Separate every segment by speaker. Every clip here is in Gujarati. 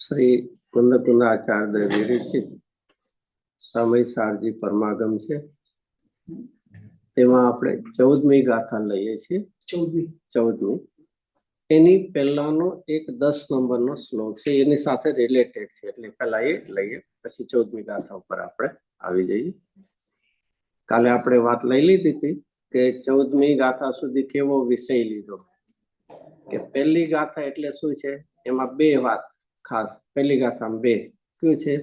Speaker 1: શ્રી કુંદકુંદાચાર્ય વિરચિત સમય સારજી પરમાગમ છે. તેમાં આપણે 14મી ગાથા લઈએ છીએ. 14મી એની પહેલાનો એક 10 નંબરનો શ્લોક છે, એની સાથે રિલેટેડ છે, એટલે પહેલા એ લઈએ, પછી 14મી ગાથા ઉપર આપણે આવી જઈએ. કાલે આપણે વાત લઈ લીધી હતી કે 14મી ગાથા સુધી કેવો વિષય લીધો, કે પહેલી ગાથા એટલે શું છે, એમાં બે વાત ખાસ. પહેલી ગાથામાં બે કયું છે,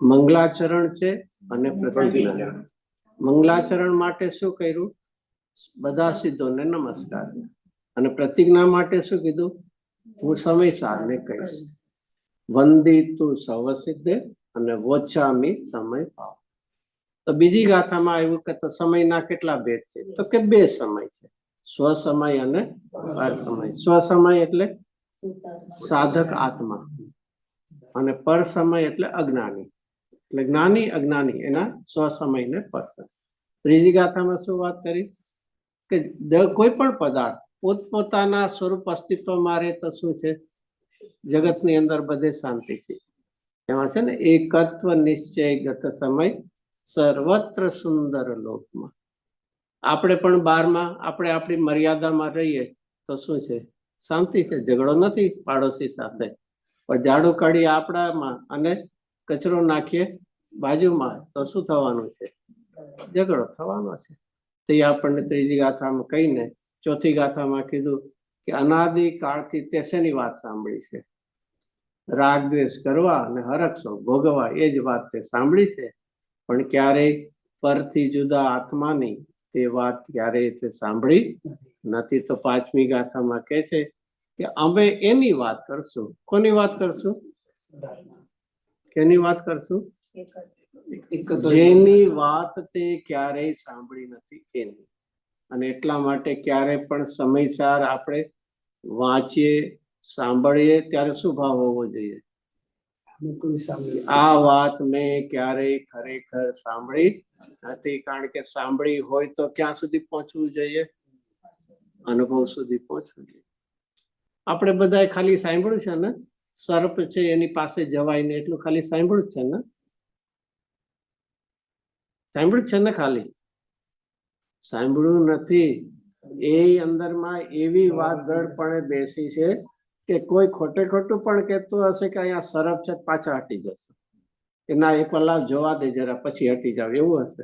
Speaker 1: મંગલાચરણ છે અને પ્રતિજ્ઞા. મંગલાચરણ માટે શું કર્યું, બધા સિદ્ધોને નમસ્કાર, અને પ્રતિજ્ઞા માટે શું કીધું, હું સમયસારને કહીશ. વંદિતું સવ સિદ્ધે અને વોચામી સમય ભાવ. તો બીજી ગાથામાં આવ્યું કે તો સમયના કેટલા ભેદ છે, તો કે બે સમય છે, સ્વસમય અને પર સમય. સ્વસમય એટલે સાધક આત્મા, અને પર સમય એટલે અજ્ઞાની, એટલે જ્ઞાની અજ્ઞાની એના સ્વસમય ને પર સમય. ત્રીજી ગાથામાં શું વાત કરી કે કોઈ પણ પદાર્થ પોતપોતાના સ્વરૂપ અસ્તિત્વમાં રહે તો શું છે, જગતની અંદર બધે શાંતિ છે. એમાં છે ને એકત્વ નિશ્ચય ગત સમય સર્વત્ર સુંદર લોકમાં. આપણે પણ બારમાં આપણે આપણી મર્યાદામાં રહીએ તો શું છે, શાંતિ છે, ઝઘડો નથી પાડોશી સાથે. પણ ઝાડુ કાઢીએ આપણામાં અને કચરો નાખીએ બાજુમાં તો શું થવાનું છે, ઝઘડો થવાનો છે. તો એ આપણને ત્રીજી ગાથામાં કહીને ચોથી ગાથામાં કીધું કે અનાદિ કાળથી તે શેની વાત સાંભળી છે, રાગ દ્વેષ કરવા અને હરક્ષો ભોગવા, એ જ વાત તે સાંભળી છે, પણ ક્યારેય પરથી જુદા આત્માની તે વાત ક્યારેય તે સાંભળી નથી. તો પાંચમી ગાથામાં કહે છે કે અમે એની વાત કરશું. કોની વાત કરશું, કેની વાત કરશું, જેની વાત તે ક્યારેય સાંભળી નથી એની. અને એટલા માટે ક્યારેય પણ સમયસર આપણે વાંચીએ સાંભળીએ ત્યારે શું ભાવ હોવો જોઈએ, આ વાત મેં ક્યારેય ખરેખર સાંભળી નથી. કારણ કે સાંભળી હોય તો ક્યાં સુધી પહોંચવું જોઈએ, અનુભવ સુધી પહોંચવું જોઈએ. આપણે બધાએ ખાલી સાંભળ્યું છે ને, સર્પ છે એની પાસે જવાય ને, એટલું ખાલી સાંભળ્યું છે ને, સાંભળ્યું છે ને, ખાલી સાંભળ્યું નથી. એ અંદરમાં એવી વાત દળપણે બેસી છે કે કોઈ ખોટે ખોટું પણ કહેતું હશે કે અહીંયા સરપ છે, પાછા હટી જશે કે ના એક કલાક જોવા દે જરા પછી હટી જાવ, એવું હશે.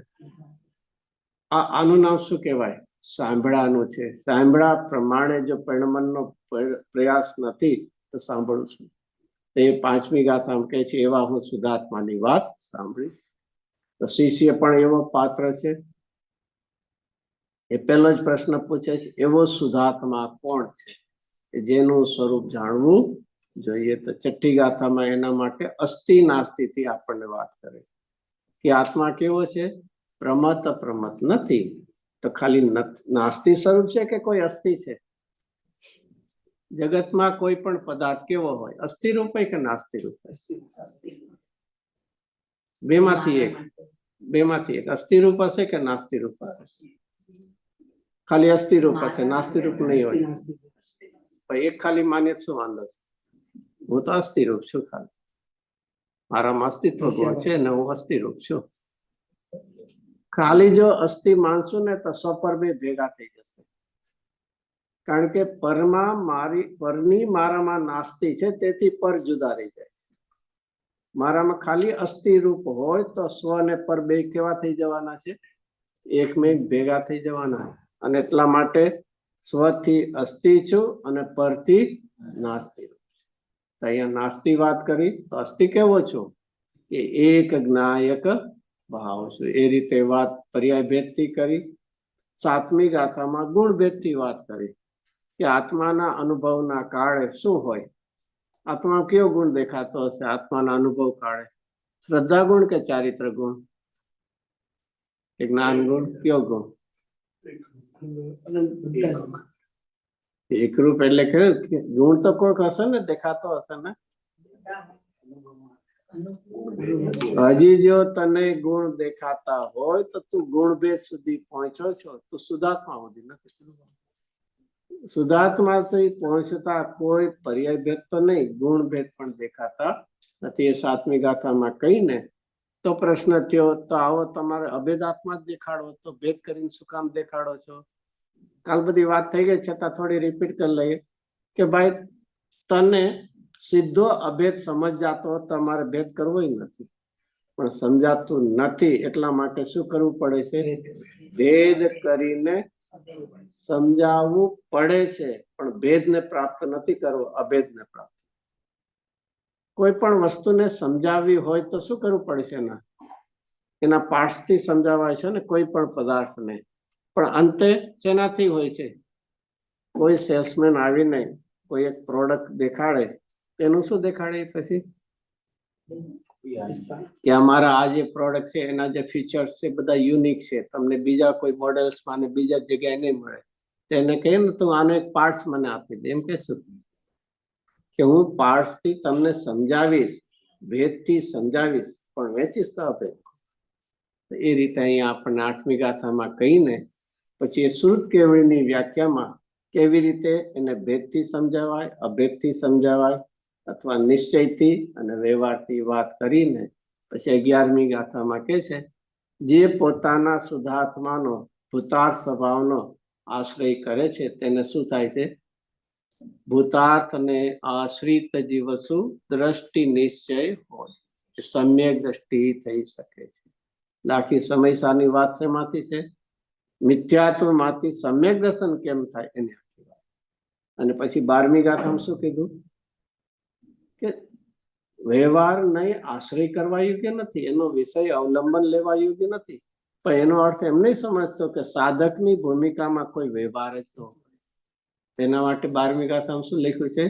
Speaker 1: આનું નામ શું કહેવાય, સાંભળાનું છે. સાંભળા પ્રમાણે જો પરિણમનનો પ્રયાસ નથી તો સાંભળું છું. એ પાંચમી ગાથામાં કહે છે એવા હું શુદ્ધાત્માની વાત સાંભળી. તો શિષ્ય પણ એવો પાત્ર છે. એ પહેલો જ પ્રશ્ન પૂછે છે, એવો શુદ્ધાત્મા કોણ છે કે જેનું સ્વરૂપ જાણવું જોઈએ. તો છઠ્ઠી ગાથામાં એના માટે અસ્થિ નાસ્તિથી આપણને વાત કરે કે આત્મા કેવો છે, પ્રમત અપ્રમત નથી. તો ખાલી નાસ્તિ સ્વરૂપ છે કે કોઈ અસ્થિ છે. જગતમાં કોઈ પણ પદાર્થ કેવો હોય, અસ્થિ રૂપ હોય કે નાસ્તિ રૂપ હોય, બેમાંથી એક, બેમાંથી એક. અસ્થિ રૂપ હશે કે નાસ્તિ રૂપ હશે, ખાલી અસ્થિ રૂપ હશે, નાસ્તિ રૂપ નહીં હોય. એક ખાલી માન્ય શું વાંધો છે, હું તો અસ્થિ રૂપ છું, ખાલી મારામાં અસ્તિત્વ ગુણ છે ને હું અસ્થિ રૂપ છું. ખાલી જો અસ્થિ માનશું ને તો સ્વપર બે ભેગા થઈ જશે. કારણ કે પરમાં પરની મારામાં નાસ્તિ છે, તેથી પર જુદા રહી જાય. મારામાં ખાલી અસ્થિ રૂપ હોય તો સ્વ અને પર બે કેવા થઈ જવાના છે, એકમેક ભેગા થઈ જવાના. અને એટલા માટે સ્વથી અસ્થિ છું અને પરથી નાસ્તિ. તો અહીંયા નાસ્તિ વાત કરી તો અસ્થિ કેવો છું કે એક જ્ઞાયક ભાવ છું. એ રીતે વાત પર્યાય ભેદથી કરી. સાતમી ગાથામાં ગુણ ભેદથી વાત કરી કે આત્માના અનુભવના કાળે શું હોય, આત્મા કયો ગુણ દેખાતો હશે આત્માના અનુભવ કાળે, શ્રદ્ધા ગુણ કે ચારિત્ર ગુણ કે જ્ઞાન ગુણ, કયો ગુણ, એકરૂપ. એટલે કે ગુણ તો કોઈક હશે ને, દેખાતો હશે ને. હજી જો તને ગુણ દેખાતા હોય તો તું ગુણ ભેદ સુધી પહોંચ્યો છો, તું શુદ્ધાત્મા સુધી નથી. શુદ્ધાત્મા પહોંચતા કોઈ પર્યાય ભેદ તો નહીં, ગુણ ભેદ પણ દેખાતા નથી. એ 7મી ગાથામાં કહીને તો પ્રશ્ન થયો, તો આવો તમારે અભેદાત્મા જ દેખાડો, તો ભેદ કરીને શું કામ દેખાડો છો? કાલ બધી વાત થઈ ગઈ, છતાં થોડી રિપીટ કરી લઈએ કે ભાઈ તને સીધો અભેદ સમજ જાતો તમારે ભેદ કરવો નથી, પણ સમજાતું નથી, એટલા માટે શું કરવું પડે છે? ભેદ કરીને સમજાવવું પડે છે. પણ ભેદને પ્રાપ્ત નથી કરવો, અભેદને પ્રાપ્ત. કોઈ પણ વસ્તુને સમજાવવી હોય તો શું કરવું પડે છે? એના પાર્ટ્સથી સમજાવાય છે ને કોઈ પણ પદાર્થને. પણ અંતે શેનાથી હોય છે? કોઈ સેલ્સમેન આવીને કોઈ એક પ્રોડક્ટ દેખાડે, તેનું શું દેખાડે પછી? કે અમારા આ જે પ્રોડક્ટ છે એના જે ફીચર્સ છે બધા યુનિક છે, તમને બીજા કોઈ મોડેલ્સમાં ને બીજા જગ્યાએ નહીં મળે. તેને કહે ને તું આનો એક પાર્ટ્સ મને આપી દે, એમ કહેશું કે હું પાર્ટ્સથી તમને સમજાવીશ, ભેદથી સમજાવીશ, પણ વેચીશ તો અભેદ. એ રીતે અહીંયા આપણને 8મી ગાથામાં કહીને પછી એ શુદ્ધ કેવળીની વ્યાખ્યામાં કેવી રીતે એને ભેદથી સમજાવાય, અભેદથી સમજાવાય, અથવા નિશ્ચયથી અને વ્યવહારથી વાત કરીને પછી 11મી ગાથામાં કહે છે, જે પોતાના શુદ્ધાત્માનો ભૂતાર્થ સ્વભાવનો આશ્રય કરે છે તેને શું થાય છે? ભૂતાર્થને આશ્રિત જીવસુ દ્રષ્ટિ નિશ્ચય હોય, સમ્યક દ્રષ્ટિ થઈ શકે છે. આખી સમયસારની વાત શેમાંથી છે? મિથ્યાત્વમાંથી સમ્યક દર્શન કેમ થાય એની આખી વાત. અને પછી 12મી ગાથામાં શું કીધું? કે વ્યવહાર નહીં આશ્રય કરવા યોગ્ય નથી, એનો વિષય અવલંબન લેવા યોગ્ય નથી. પણ એનો અર્થ એમ નહીં સમજતો કે સાધકની ભૂમિકામાં કોઈ વ્યવહાર જ તો. તેના માટે 12મી ગાથામાં શું લખ્યું છે?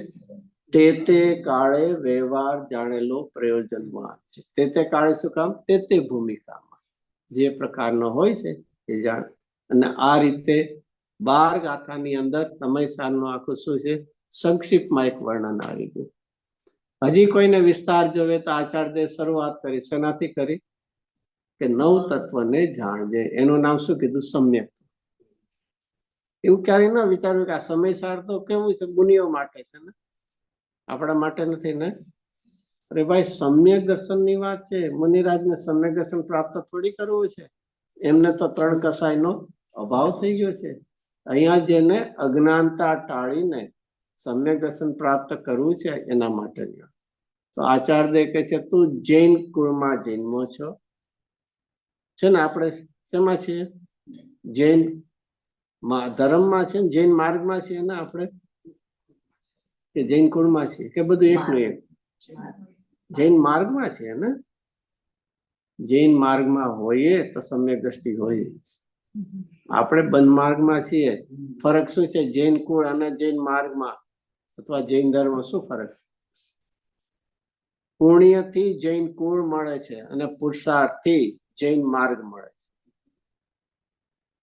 Speaker 1: તે કાળે વ્યવહાર જાણેલો પ્રયોજનવાન છે. તે કાળે શું કામ? તે ભૂમિકામાં જે પ્રકારનો હોય છે એ જાણ. અને આ રીતે 12 ગાથાની અંદર સમયસારનું આખું શું છે? સંક્ષિપ્તમાં એક વર્ણન આવી ગયું. હજી કોઈને વિસ્તાર જોવે તો આચાર્ય શરૂઆત કરી, શેનાથી કરી? કે 9 તત્વને જાણજે. એનું નામ શું કીધું? સમ્યક. એવું ક્યારેય ના વિચાર્યું કે આ સમયસાર તો કેવું છે? મુનિઓ માટે છે ને, આપણા માટે નથી ને. અરે ભાઈ, સમ્યક દર્શનની વાત છે. મુનિરાજને સમ્યક દર્શન પ્રાપ્ત થોડી કરવું છે, એમને તો 3 કસાયનો અભાવ થઈ ગયો છે. અહીંયા જેને અજ્ઞાનતા ટાળીને સમ્યક દર્શન પ્રાપ્ત કરવું છે એના માટે. તો આચાર્ય કહે છે તું જૈન કુળમાં જન્મો છો, છે ને? આપણે શેમાં છીએ? જૈન ધર્મમાં છે, જૈન માર્ગમાં છીએ ને આપણે, કે જૈન કુળમાં છીએ, કે બધું એકનું એક? જૈન માર્ગમાં છીએ ને. જૈન માર્ગમાં હોઈએ તો સમ્યક દ્રષ્ટિ હોય. આપણે બંધ માર્ગમાં છીએ. ફરક શું છે જૈન કુળ અને જૈન માર્ગમાં અથવા જૈન ધર્મ? શું ફરક? પુણ્યથી જૈન કુળ મળે છે અને પુરુષાર્થથી જૈન માર્ગ મળે છે.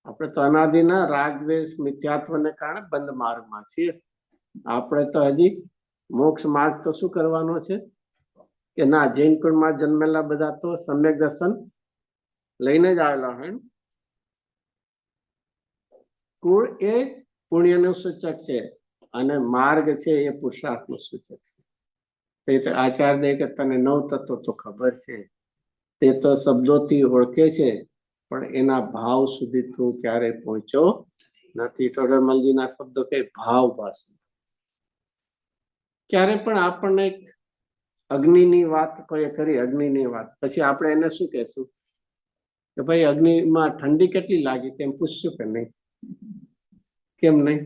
Speaker 1: આપણે તો અનાદિના રાગ દ્વેષ મિથ્યાત્વને કારણે બંધ માર્ગમાં છીએ. આપણે તો હજી મોક્ષ માર્ગ તો શું કરવાનો છે કે ના, જૈન કુળમાં જન્મેલા બધા તો સમ્યક દર્શન લઈને જ આવેલા હોય. કુળ એ પુણ્યનું સૂચક છે અને માર્ગ છે એ પુરુષાર્થનું સૂચક છે. તે આચાર્ય કે તને 9 તત્વો તો ખબર છે, તે તો શબ્દોથી ઓળખે છે, પણ એના ભાવ સુધી તું ક્યારે પહોંચ્યો નથી. ટોડરમલજીના શબ્દો કે ભાવ ભાષા. ક્યારે પણ આપણને એક અગ્નિની વાત કોઈ કરી, અગ્નિની વાત, પછી આપણે એને શું કહેશું કે ભાઈ અગ્નિમાં ઠંડી કેટલી લાગી, તેમ પૂછશું કે નહીં? કેમ નહીં?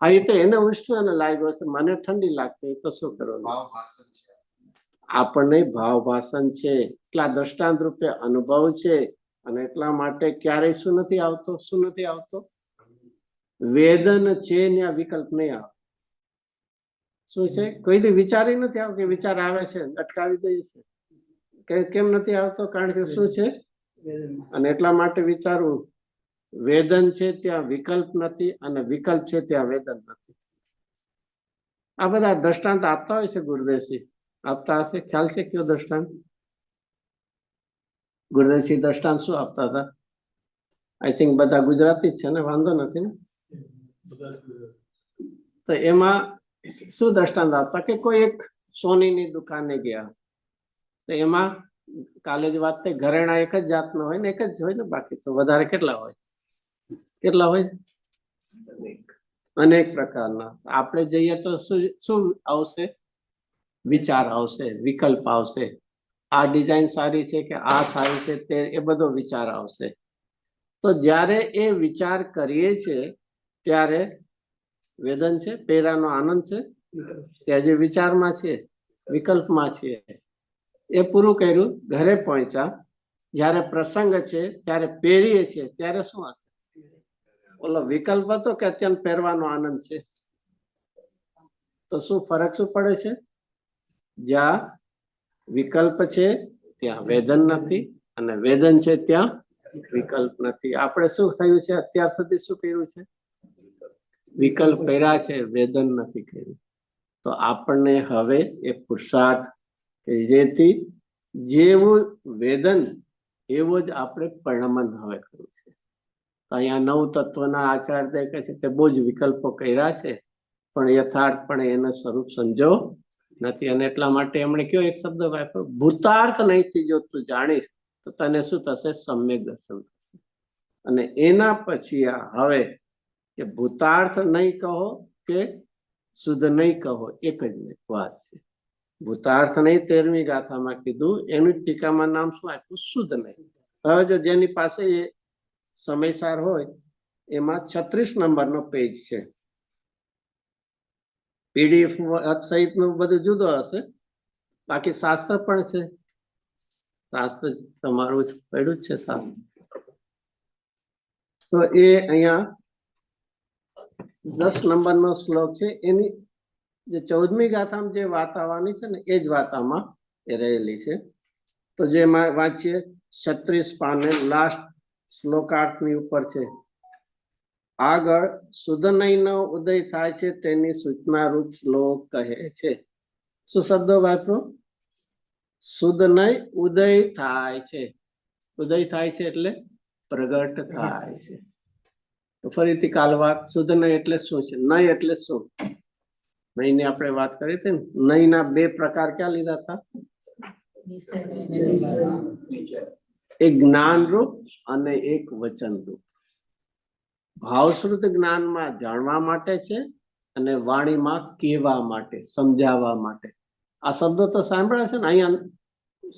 Speaker 1: હા, એ તો એને ઉષ્ણ લાગ્યો હશે, મને ઠંડી લાગતી, તો શું કરવાનું? આપણને ભાવ ભાષણ છે, એટલા દ્રષ્ટાંત રૂપે અનુભવ છે, અને એટલા માટે ક્યારેય શું નથી આવતો? શું નથી આવતો? વેદન છે ત્યાં વિકલ્પ નહીં આવે. શું છે? કોઈ દી વિચારી નથી આવતો કે વિચાર આવે છે અટકાવી દઈએ છે. કેમ નથી આવતો? કારણ કે શું છે? અને એટલા માટે વિચારવું, વેદન છે ત્યાં વિકલ્પ નથી, અને વિકલ્પ છે ત્યાં વેદન નથી. આ બધા દ્રષ્ટાંત આપતા હોય છે ગુરુદેવસિંહ, આપતા હશે. ખ્યાલ છે કયો દ્રષ્ટાંત? ગુરુદેવસિંહ દ્રષ્ટાંત શું આપતા હતા? આઈ થિંક બધા ગુજરાતી જ છે ને, વાંધો નથી ને. તો એમાં શું દ્રષ્ટાંત આપતા કે કોઈ એક સોનીની દુકાને ગયા, તો એમાં કાલે જ વાત થઈ, ઘરેણા એક જ જાતનો હોય ને, એક જ હોય ને, બાકી તો વધારે કેટલા હોય? કેટલા હોય? અનેક પ્રકારના. આપણે જઈએ તો શું આવશે? વિચાર આવશે, વિકલ્પ આવશે. આ ડિઝાઇન સારી છે કે આ સારી છે, તે એ બધો વિચાર આવશે. તો જ્યારે એ વિચાર કરીએ છીએ ત્યારે વેદન છે, પેરાનો આનંદ છે કે હજી વિચારમાં છે, વિકલ્પમાં છે. એ પૂરું કર્યું, ઘરે પહોંચ્યા, જ્યારે પ્રસંગ છે ત્યારે પહેરીએ છીએ ત્યારે શું હશે? ઓલો વિકલ્પ હતો કે અત્યંત પહેરવાનો આનંદ છે? તો શું ફરક શું પડે છે? જ્યાં વિકલ્પ છે ત્યાં વેદન નથી, અને વેદન છે ત્યાં વિકલ્પ નથી. આપણે શું થયું છે અત્યાર સુધી? શું કર્યું છે? વિકલ્પ કર્યા છે, વેદન નથી કર્યું. તો આપણને હવે એ પુરુષાર્થ કે જેથી જેવું વેદન એવો જ આપણે પરિણમન હવે કરવું છે. તો અહીંયા 9 તત્વના આચાર્ય કહે છે તે બહુ જ વિકલ્પો કર્યા છે, પણ યથાર્થપણે એનું સ્વરૂપ સમજો નથી. અને એટલા માટે એમણે કયો એક શબ્દ વાપર્યો, ભૂતાર્થ નહીંથી જો તું જાણીશ તો તને શું થશે? સમ્યક દર્શન થશે. અને એના પછી આ હવે કે ભૂતાર્થ નહીં કહો કે શુદ્ધ નહીં કહો, એક જ વાત છે. ભૂતાર્થ નહીં 13મી ગાથામાં કીધું, એનું ટીકામાં નામ શું આપ્યું? શુદ્ધ નહીં. હવે જો જેની પાસે એ સમયસાર હોય, એમાં 36 નંબરનો પેજ છે. પીડીએફ સહિતનું બધું જુદો હશે, બાકી શાસ્ત્ર પણ છે. શાસ્ત્ર તમારું જ પડ્યું જ છે શાસ્ત્ર. તો એ અહીંયા 10 નંબરનો શ્લોક છે. એની જે 14મી ગાથામાં જે વાત આવવાની છે ને, એ જ વાત આમાં એ રહેલી છે. તો જે વાંચીએ 36 પાને લાસ્ટ શ્લોકાર્થની ઉપર છે. આગળ શુદ્ધ નહીંનો ઉદય થાય છે તેની સૂચના રૂપ શ્લોક કહે છે. શું શબ્દો વાપરો? શુદ્ધ નહીં ઉદય થાય છે. ઉદય થાય છે એટલે પ્રગટ થાય છે. તો ફરીથી કાલ વાત, શુદ્ધ નહીં એટલે શું છે? નહીં એટલે શું? નહીં ની આપણે વાત કરી હતી ને, નહીંના 2 પ્રકાર ક્યાં લીધા હતા? એક જ્ઞાન રૂપ અને એક વચન રૂપ. ભાવશ્રુત જ્ઞાનમાં જાણવા માટે છે, અને વાણીમાં કહેવા માટે, સમજાવવા માટે. આ શબ્દો તો સાંભળ્યા છે ને. અહીંયા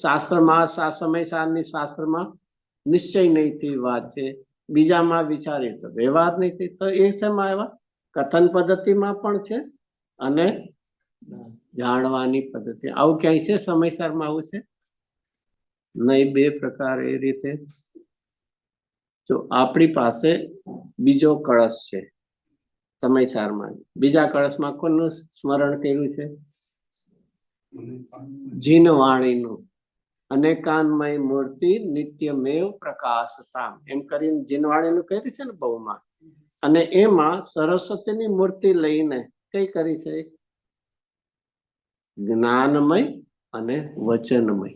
Speaker 1: શાસ્ત્રમાં સમયસારની શાસ્ત્રમાં નિશ્ચય નહીંથી વાત છે, બીજામાં વિચારીએ તો વ્યવહાર નહીંથી. તો એ શેમાં આવ્યા? કથન પદ્ધતિમાં પણ છે અને જાણવાની પદ્ધતિ. આવું ક્યાંય છે સમયસારમાં? આવું છે નહીં. 2 પ્રકાર એ રીતે. જો આપણી પાસે બીજો કળશ છે સમયસારમાં, બીજા કળશમાં કોનું સ્મરણ કર્યું છે? જીનવાણીનું. અનેકાન્મય મૂર્તિ નિત્યમેવ પ્રકાશતામ, એમ કરીને જીનવાણીનું કર્યું છે ને બહુમાં. અને એમાં સરસ્વતીની મૂર્તિ લઈને કઈ કરી છે? જ્ઞાનમય અને વચનમય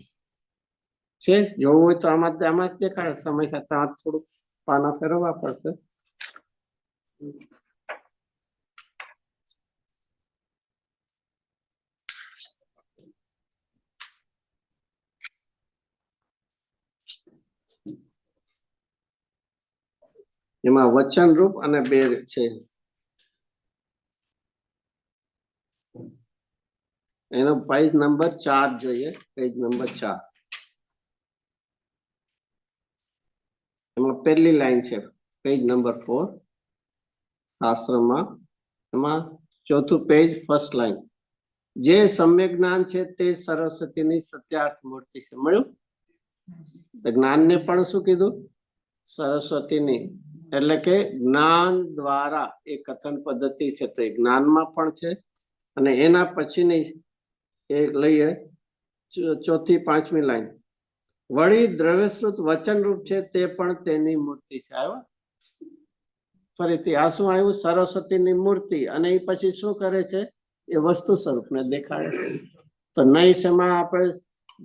Speaker 1: છે. જોવું હોય તો આમાં જ દેખાડે. સમય સાથે થોડુંક પાના ફેરવવા પડશે. એમાં વચન રૂપ અને 2 છે. એનો પેજ નંબર 4 જોઈએ. Page number 4. એમાં પહેલી લાઈન છે, પેજ નંબર 4 શાસ્ત્રમાં. એમાં 4થું પેજ, ફર્સ્ટ લાઈન. જે સમ્યક જ્ઞાન છે તે સરસ્વતીની સત્યાર્થ મૂર્તિ છે. મળ્યું? જ્ઞાનને પણ શું કીધું? સરસ્વતીની. એટલે કે જ્ઞાન દ્વારા એ કથન પદ્ધતિ છે, તો એ જ્ઞાનમાં પણ છે. અને એના પછીની એ લઈએ 4થી 5મી લાઈન. વળી દ્રવ્યશ્રુત વચન રૂપ છે તે પણ તેની મૂર્તિ છે. આવ્યો ફરીથી? આ શું આવ્યું? સરસ્વતીની મૂર્તિ. અને એ પછી શું કરે છે? એ વસ્તુ સ્વરૂપને દેખાડે છે. તો નહીં શેમાં આપણે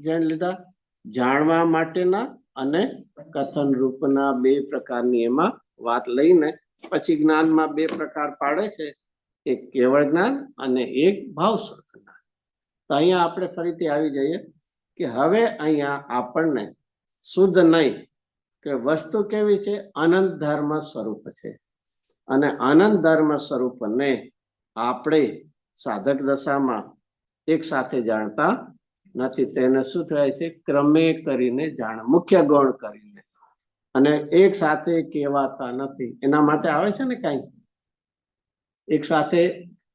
Speaker 1: જાણી લીધા? જાણવા માટેના અને કથન રૂપના બે પ્રકારની એમાં વાત લઈને પછી જ્ઞાનમાં બે પ્રકાર પાડે છે, એક કેવળ જ્ઞાન અને એક ભાવસ્વરૂપ જ્ઞાન. તો અહીંયા આપણે ફરીથી આવી જઈએ કે હવે અહીંયા આપણને શુદ્ધ નહીં કે વસ્તુ કેવી છે, અનંત ધર્મ સ્વરૂપ છે, અને અનંત ધર્મ સ્વરૂપને આપણે સાધક દશામાં એક સાથે જાણતા નથી. તેને શું થાય છે, ક્રમે કરીને જાણ, મુખ્ય ગૌણ કરીને, અને એક સાથે કહેવાતા નથી. એના માટે આવે છે ને કઈ એક સાથે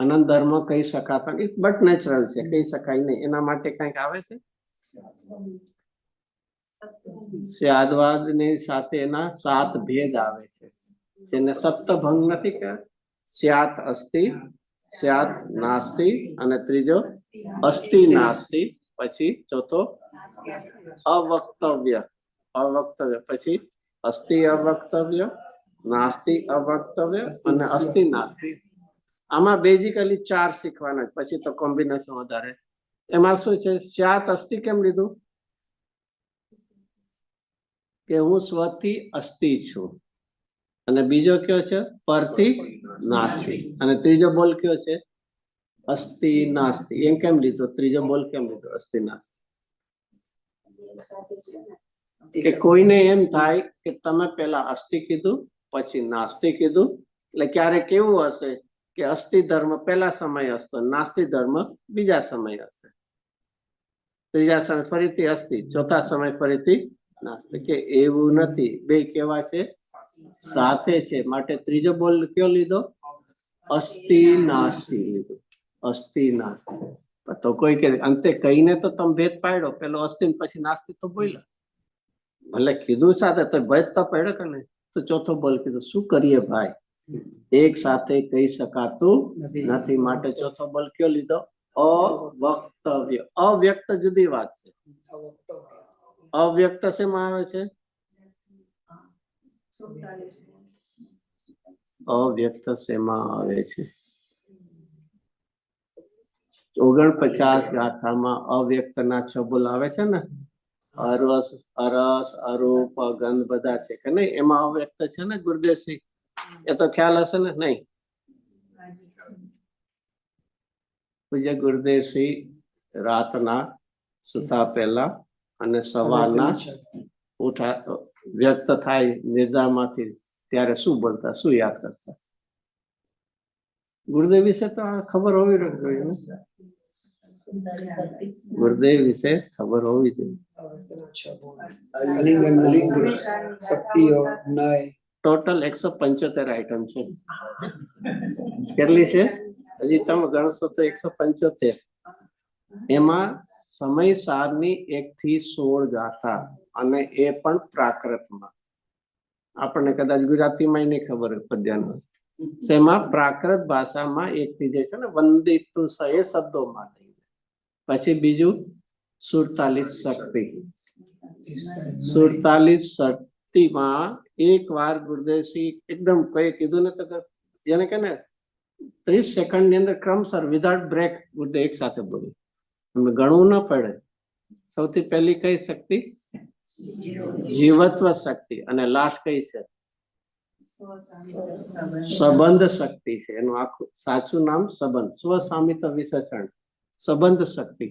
Speaker 1: અનંત ધર્મ કહી શકાતા નથી, બટ નેચરલ છે, કહી શકાય નહીં. એના માટે કઈક આવે છે, સ્યાદવાદ ની સાથે એના 7 ભેદ આવે છે, જેને સપ્તભંગ નથી કે સ્યાત અસ્તિ, સ્યાત નાસ્તિ, અને ત્રીજો અસ્તિ નાસ્તિ, પછી ચોથો અવક્તવ્ય, અવક્તવ્ય, પછી અસ્તિ અવક્તવ્ય, નાસ્તિ અવક્તવ્ય અને અસ્તિ નાસ્તિ. આમાં બેઝિકલી 4 શીખવાના, પછી તો કોમ્બિનેશન વધારે. એમાં શું છે, સ્યાત અસ્તિ કેમ લીધું કે હું સ્વથી અસ્તિ છું, અને બીજો કયો છે પરથી નાસ્તિ, અને ત્રીજો બોલ કયો છે અસ્તિ નાસ્તિ. એમ કેમ લીધો, ત્રીજો બોલ કેમ લીધો અસ્તિ નાસ્તિ? કે કોઈને એમ થાય કે તમે પેલા અસ્તિ કીધું પછી નાસ્તિ કીધું, એટલે ક્યારેક કેવું હશે કે અસ્તિ ધર્મ પહેલા સમય હશે, નાસ્તિ ધર્મ બીજા સમય હશે, ત્રીજા સમય ફરીથી અસ્તિ, ચોથા સમય ફરીથી નાસ્તિ. કે એવું નથી, બે કેવા છે, સાથે છે. માટે ત્રીજો બોલ કયો લીધો, અસ્તિ નાસ્તિ લીધો, અસ્તિ નાસ્તિ. તો કોઈ કે અંતે કહીને તો તમે ભેદ પાડ્યો, પેલો અસ્તિ પછી નાસ્તિ તો બોલ્યા, ભલે કીધું સાથે તો ભેદ તો પડ્યો કે નહીં. તો ચોથો બોલ કીધું, શું કરીએ ભાઈ, એક સાથે કહી શકાતું નથી, માટે ચોથો બોલ કયો લીધો, અવક્તવ્ય. અવ્યક્ત જુદી વાત છે, અવ્યક્ત શેમાં આવે છે, અવ્યક્ત શેમાં આવે છે, 49 ગાથામાં અવ્યક્તના 6 બોલ આવે છે ને, અરસ, અરસ, અરૂપ, ગંધ બધા છે કે નહીં, એમાં અવ્યક્ત છે ને ગુરુદેવસિંહ, એ તો ખ્યાલ હશે ને? નહીં, પૂજ્ય ગુરુદેવસિંહ રાતના સુતા પહેલા અને સવારના ઉઠા વ્યક્ત થાય નિદ્રામાંથી, ત્યારે શું બોલતા, શું યાદ કરતા? ગુરુદેવ વિશે તો ખબર હોવી જોઈએ ને, ગુરુદેવ વિશે ખબર હોવી જોઈએ. ટોટલ 175 આઈટમ છે. કેટલી છે? હજી તમે ગણશો તો 175. એમાં સમય સારની 1 થી 16 ગાથા, અને એ પણ પ્રાકૃતમાં. આપણને કદાચ ગુજરાતીમાં નહીં ખબર હોય પદ્યમાં, શેમાં પ્રાકૃત ભાષામાં 1 થી જે છે ને વંદિતુ એ શબ્દોમાં, પછી બીજું 47 શક્તિ. 47 શક્તિમાં એક વાર ગુરુદેવસિંહ એકદમ કઈ કીધું ને, તો જેને કે ને 30 સેકન્ડ ની અંદર ક્રમસર વિધાઉટ બ્રેક ગુરુદેવ એક સાથે બોલ્યું, ગણવું ન પડે. સૌથી પહેલી કઈ શક્તિ, જીવત્વ શક્તિ, અને લાસ્ટ કઈ છે, સંબંધ શક્તિ છે. એનું આખું સાચું નામ સંબંધ, સ્વસામિત વિશેષણ, સંબંધ શક્તિ.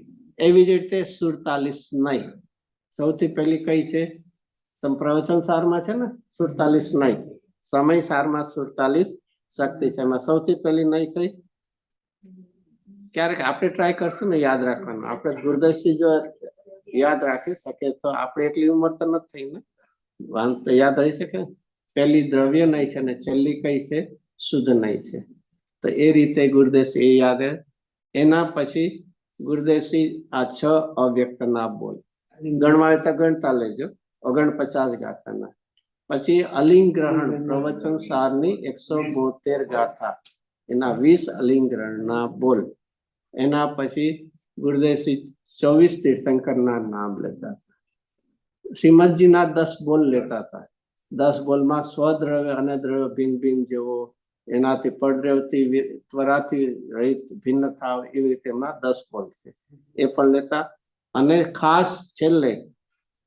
Speaker 1: એવી જ રીતે 47 નહીં, સૌથી પહેલી કઈ છે, તમે પ્રવચન સારમાં છે ને 47 નહીં, સમય સારમાં 47 શક્તિ છે. એમાં સૌથી પહેલી નહીં કઈ, ક્યારેક આપણે ટ્રાય કરશું ને યાદ રાખવાનું, આપણે ગુરુદેવસિંહ જો યાદ રાખી શકે તો આપણે એટલી ઉંમર તો નથી થઈ ને, તો યાદ રહી શકે. પહેલી દ્રવ્ય નહીં છે ને છેલ્લી કઈ છે, શુદ્ધ નહીં છે. તો એ રીતે ગુરુદેવસિંહ એ યાદ. એના પછી ગુરુદેવસિંહ આ 6 અવ્યક્ત ના બોલ ગણવા તો ગણતા લેજો, 49 ગાથાના. પછી અલિંગ ગ્રહણ પ્રવચન સારની 172 ગાથા, એના 20 અલિંગ ગ્રહણના બોલ. એના પછી ગુરુદેવસિંહ 24 તીર્થંકરના નામ લેતા હતા. શ્રીમદજીના 10 બોલ લેતા હતા. 10 બોલમાં સ્વદ્રવ્ય અને દ્રવ્ય ભિન્ન ભિન્ન જેવો, એનાથી પડદ્રવ્યથી ત્વરાથી રહિત ભિન્ન થાવ, એવી રીતે એમાં 10 બોલ છે, એ પણ લેતા. અને ખાસ છેલ્લે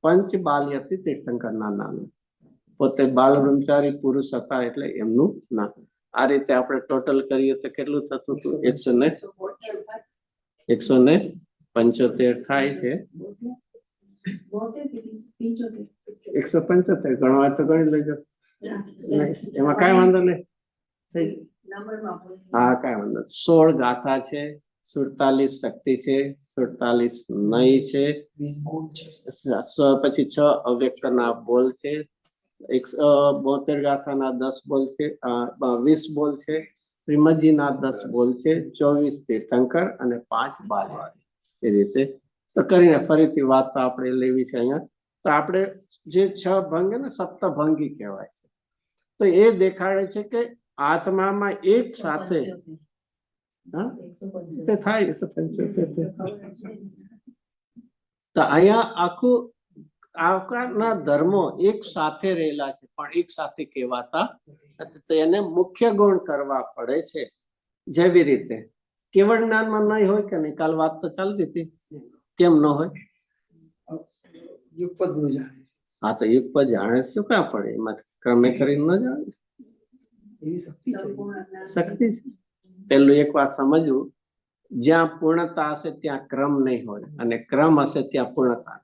Speaker 1: પંચ બાલ્યથી તીર્થંકરના નામ, પોતે બાલ બ્રહ્મચારી પુરુષ હતા એટલે એમનું નામ. આ રીતે આપણે ટોટલ કરીએ તો કેટલું થતું હતું? 175 થાય છે. 175 ગણવા તો ગણી લેજો, એમાં કઈ વાંધો નહીં. હા કઈ વાંધો. 16 ગાથા છે, 47 શક્તિ છે, 47 નય છે, પછી 6 અવ્યક્તના બોલ છે, 172 ગાથાના 10 બોલ છે, 20 બોલ છે, શ્રીમદજીના 10 બોલ છે, 24 તીર્થંકર અને 5 બાલ્ય. એ રીતે તો કરીને ફરીથી વાત તો આપણે લેવી છે અહીંયા. તો આપણે જે 6 ભંગ ને સપ્તભંગી કહેવાય છે. તો એ દેખાડે છે કે આત્મામાં એક સાથે થાય તો અહીંયા આખું આવકારના ધર્મો એક સાથે રહેલા છે પણ એક સાથે કહેવાતા નથી. તો એને મુખ્ય ગુણ કરવા પડે છે. જેવી રીતે કેવળ જ્ઞાનમાં નહીં હોય કે નહીં, કાલ વાત તો ચાલતી હતી, કેમ ન હોય? હા તો યુગપદ જાણે શું કાં પડે, એમાં ક્રમે કરીને ન જાણે, શક્તિ છે. પેલું એક વાત સમજવું, જ્યાં પૂર્ણતા હશે ત્યાં ક્રમ નહીં હોય અને ક્રમ હશે ત્યાં પૂર્ણતા.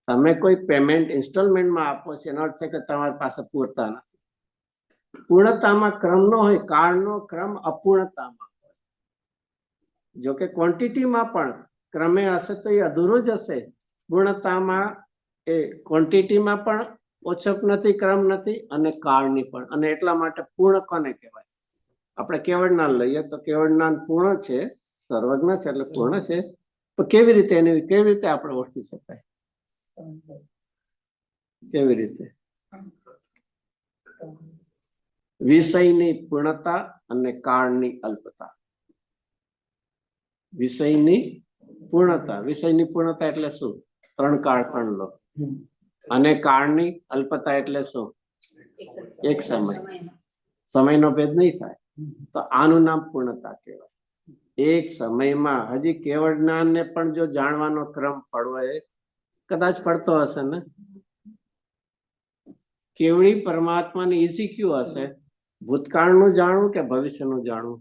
Speaker 1: તમે કોઈ પેમેન્ટ ઇન્સ્ટોલમેન્ટમાં આપો છો એનો અર્થ છે કે તમારી પાસે પૂરતા નથી. પૂર્ણતામાં ક્રમ ન હોય, કાળનો ક્રમ અપૂર્ણતામાં હોય. જો કે ક્વોન્ટિટીમાં પણ ક્રમે હશે તો એ અધૂરું જ હશે. પૂર્ણતામાં એ ક્વોન્ટિટીમાં પણ ઓછપ નથી, ક્રમ નથી અને કાળની પણ. અને એટલા માટે પૂર્ણ કોને કહેવાય? આપણે કેવળ જ્ઞાન લઈએ તો કેવળ જ્ઞાન પૂર્ણ છે, સર્વજ્ઞ છે એટલે પૂર્ણ છે. તો કેવી રીતે આપણે ઓળખી શકાય? કેવી રીતે? વિષયની પૂર્ણતા અને કાળની અલ્પતા. વિષયની પૂર્ણતા એટલે શું? 3 કાળ 3 લોક. અને કાળની અલ્પતા એટલે શું? એક સમય. સમયનો ભેદ નહીં થાય. તો આનું નામ પૂર્ણતા કહેવાય. એક સમયમાં હજી કેવળ જ્ઞાનને પણ જો જાણવાનો ક્રમ પડવો, એ કદાચ પડતો હશે ને. કેવળી પરમાત્માની ઈઝી ક્યુ હશે? ભૂતકાળનું જાણવું કે ભવિષ્યનું જાણવું?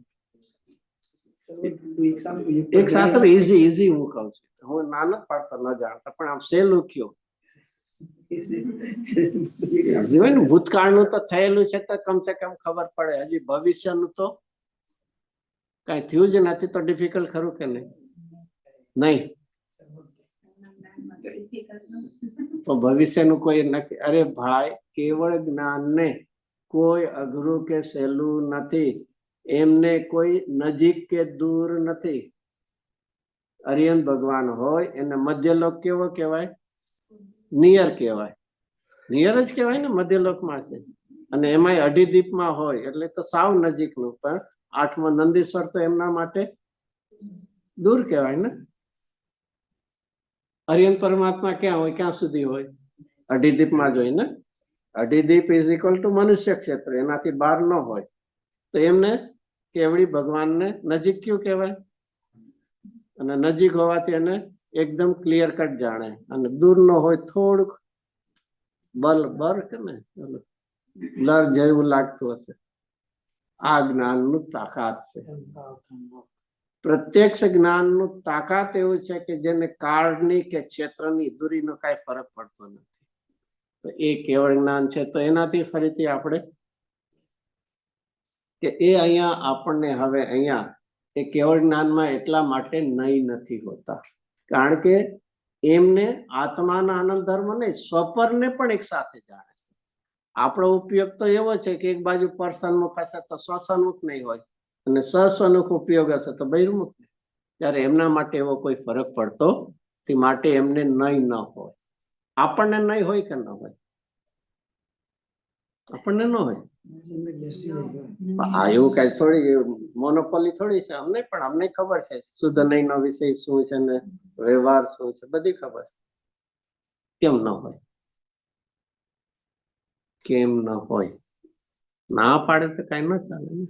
Speaker 1: એક સાથે ઈઝી હું કહું છું, હું નાનો પાડતો ન જાણતા, પણ આમ સહેલું કયો જીવન. ભૂતકાળનું તો થયેલું છે તો કમસે કમ ખબર પડે. હજી ભવિષ્યનું તો કઈ થયું જ નથી તો ડિફિકલ્ટ ખરું કે નહીં? તો ભવિષ્યનું કોઈ નક્કી? અરે ભાઈ, કેવળ જ્ઞાનને કોઈ અઘરું કે સહેલું નથી. એમને કોઈ નજીક કે દૂર નથી. અરિયન ભગવાન હોય એને મધ્યલોક કેવો કહેવાય? નિયર કહેવાય. નિયર જ કહેવાય ને, મધ્યલોકમાં છે. અને એમાંય અઢીદીપમાં હોય એટલે તો સાવ નજીકનું. પણ 8મો નંદીશ્વર તો એમના માટે દૂર કહેવાય ને. અરિયન પરમાત્મા ક્યાં હોય? ક્યાં સુધી હોય? અઢીદીપમાં જ હોય ને. અઢીદીપ ઇઝ ઇક્વલ ટુ મનુષ્ય ક્ષેત્ર, એનાથી બહાર ન હોય. તો એમને કેવળી ભગવાનને નજીક ક્યું કહેવાય? અને નજીક હોવાથી એને એકદમ ક્લિયર કટ જાણે, અને દૂર ન હોય થોડુંક બર કે ને બ્લર જેવું લાગતું હશે. આ જ્ઞાનનું તાકાત છે. પ્રત્યક્ષ જ્ઞાનનું તાકાત એવું છે કે જેને કાળની કે ક્ષેત્રની દૂરીનો કાંઈ ફરક પડતો નથી. તો એ કેવળ જ્ઞાન છે. તો એનાથી ફરીથી આપણે કે એ અહીંયા આપણને હવે અહીંયા એ કેવળ જ્ઞાનમાં એટલા માટે નહીં નથી હોતા, કારણ કે એમને આત્માના આનંદ ધર્મ નહીં, સ્વપરને પણ એક સાથે જાણે છે. આપણો ઉપયોગ તો એવો છે કે એક બાજુ પર સન્મુખ હશે તો સ્વસન્મુખ નહીં હોય, અને સસ્વન્મુખ ઉપયોગ હશે તો બહિર્મુખ નહીં. ત્યારે એમના માટે એવો કોઈ ફરક પડતો તે માટે એમને નહીં ન હોય. આપણને નહીં હોય કે ન હોય? આપણને ન હોય. હા, એવું કઈ થોડી મોનોપોલી થોડી છે. અમને પણ અમને ખબર છે શુદ્ધ નહીં નો વિષય શું છે ને વ્યવહાર શું છે, બધી ખબર છે. કેમ ન હોય? કેમ ન હોય? ના પાડે તો કઈ ન ચાલે ને.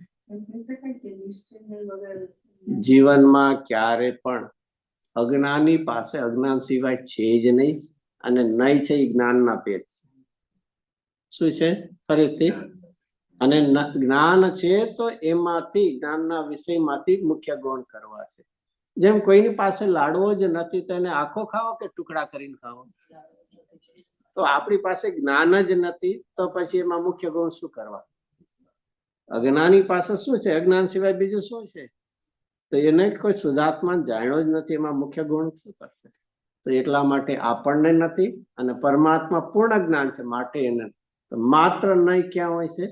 Speaker 1: જીવનમાં ક્યારે પણ અજ્ઞાની પાસે અજ્ઞાન સિવાય છે જ નહીં, અને નહીં છે એ જ્ઞાનના પેટ છે. શું છે? ફરીથી, અને જ્ઞાન છે તો એમાંથી જ્ઞાનના વિષયમાંથી મુખ્ય ગુણ કરવા છે. જેમ કોઈની પાસે લાડવો જ નથી તો એને આખો ખાવો કે ટુકડા કરીને ખાવો? તો આપણી પાસે જ્ઞાન જ નથી તો પછી એમાં મુખ્ય ગુણ શું કરવા? અજ્ઞાની પાસે શું છે? અજ્ઞાન સિવાય બીજું શું છે? તો એને કોઈ શુદ્ધાત્મા જાણ્યો જ નથી, એમાં મુખ્ય ગુણ શું કરશે? તો એટલા માટે આપણને નથી, અને પરમાત્મા પૂર્ણ જ્ઞાન છે માટે એને તો માત્ર નહીં ક્યાં હોય છે?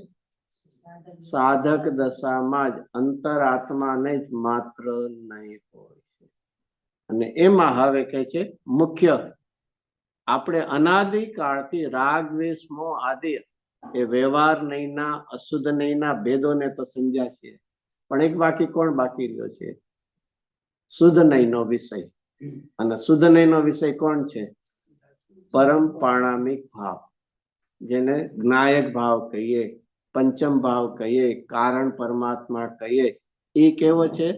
Speaker 1: સાધક દશામાં જ અંતરાત્માને જ માત્ર નહીં હોય છે. અને એમાં હવે કહે છે મુખ્ય આપણે અનાદિકાળથી રાગ દ્વેષ મોહ આદિ એ વ્યવહાર નહીંના અશુદ્ધ નહીંના ભેદોને તો સમજ્યા છીએ, પણ એક બાકી કોણ બાકી રહ્યો છે? શુદ્ધ નહીંનો વિષય. અને શુદ્ધ નહીંનો વિષય કોણ છે? પરમ પાણામિક ભાવ, જેને જ્ઞાયક ભાવ કહીએ, પંચમ ભાવ કહીએ, કારણ પરમાત્મા કહીએ. એ કેવો છે?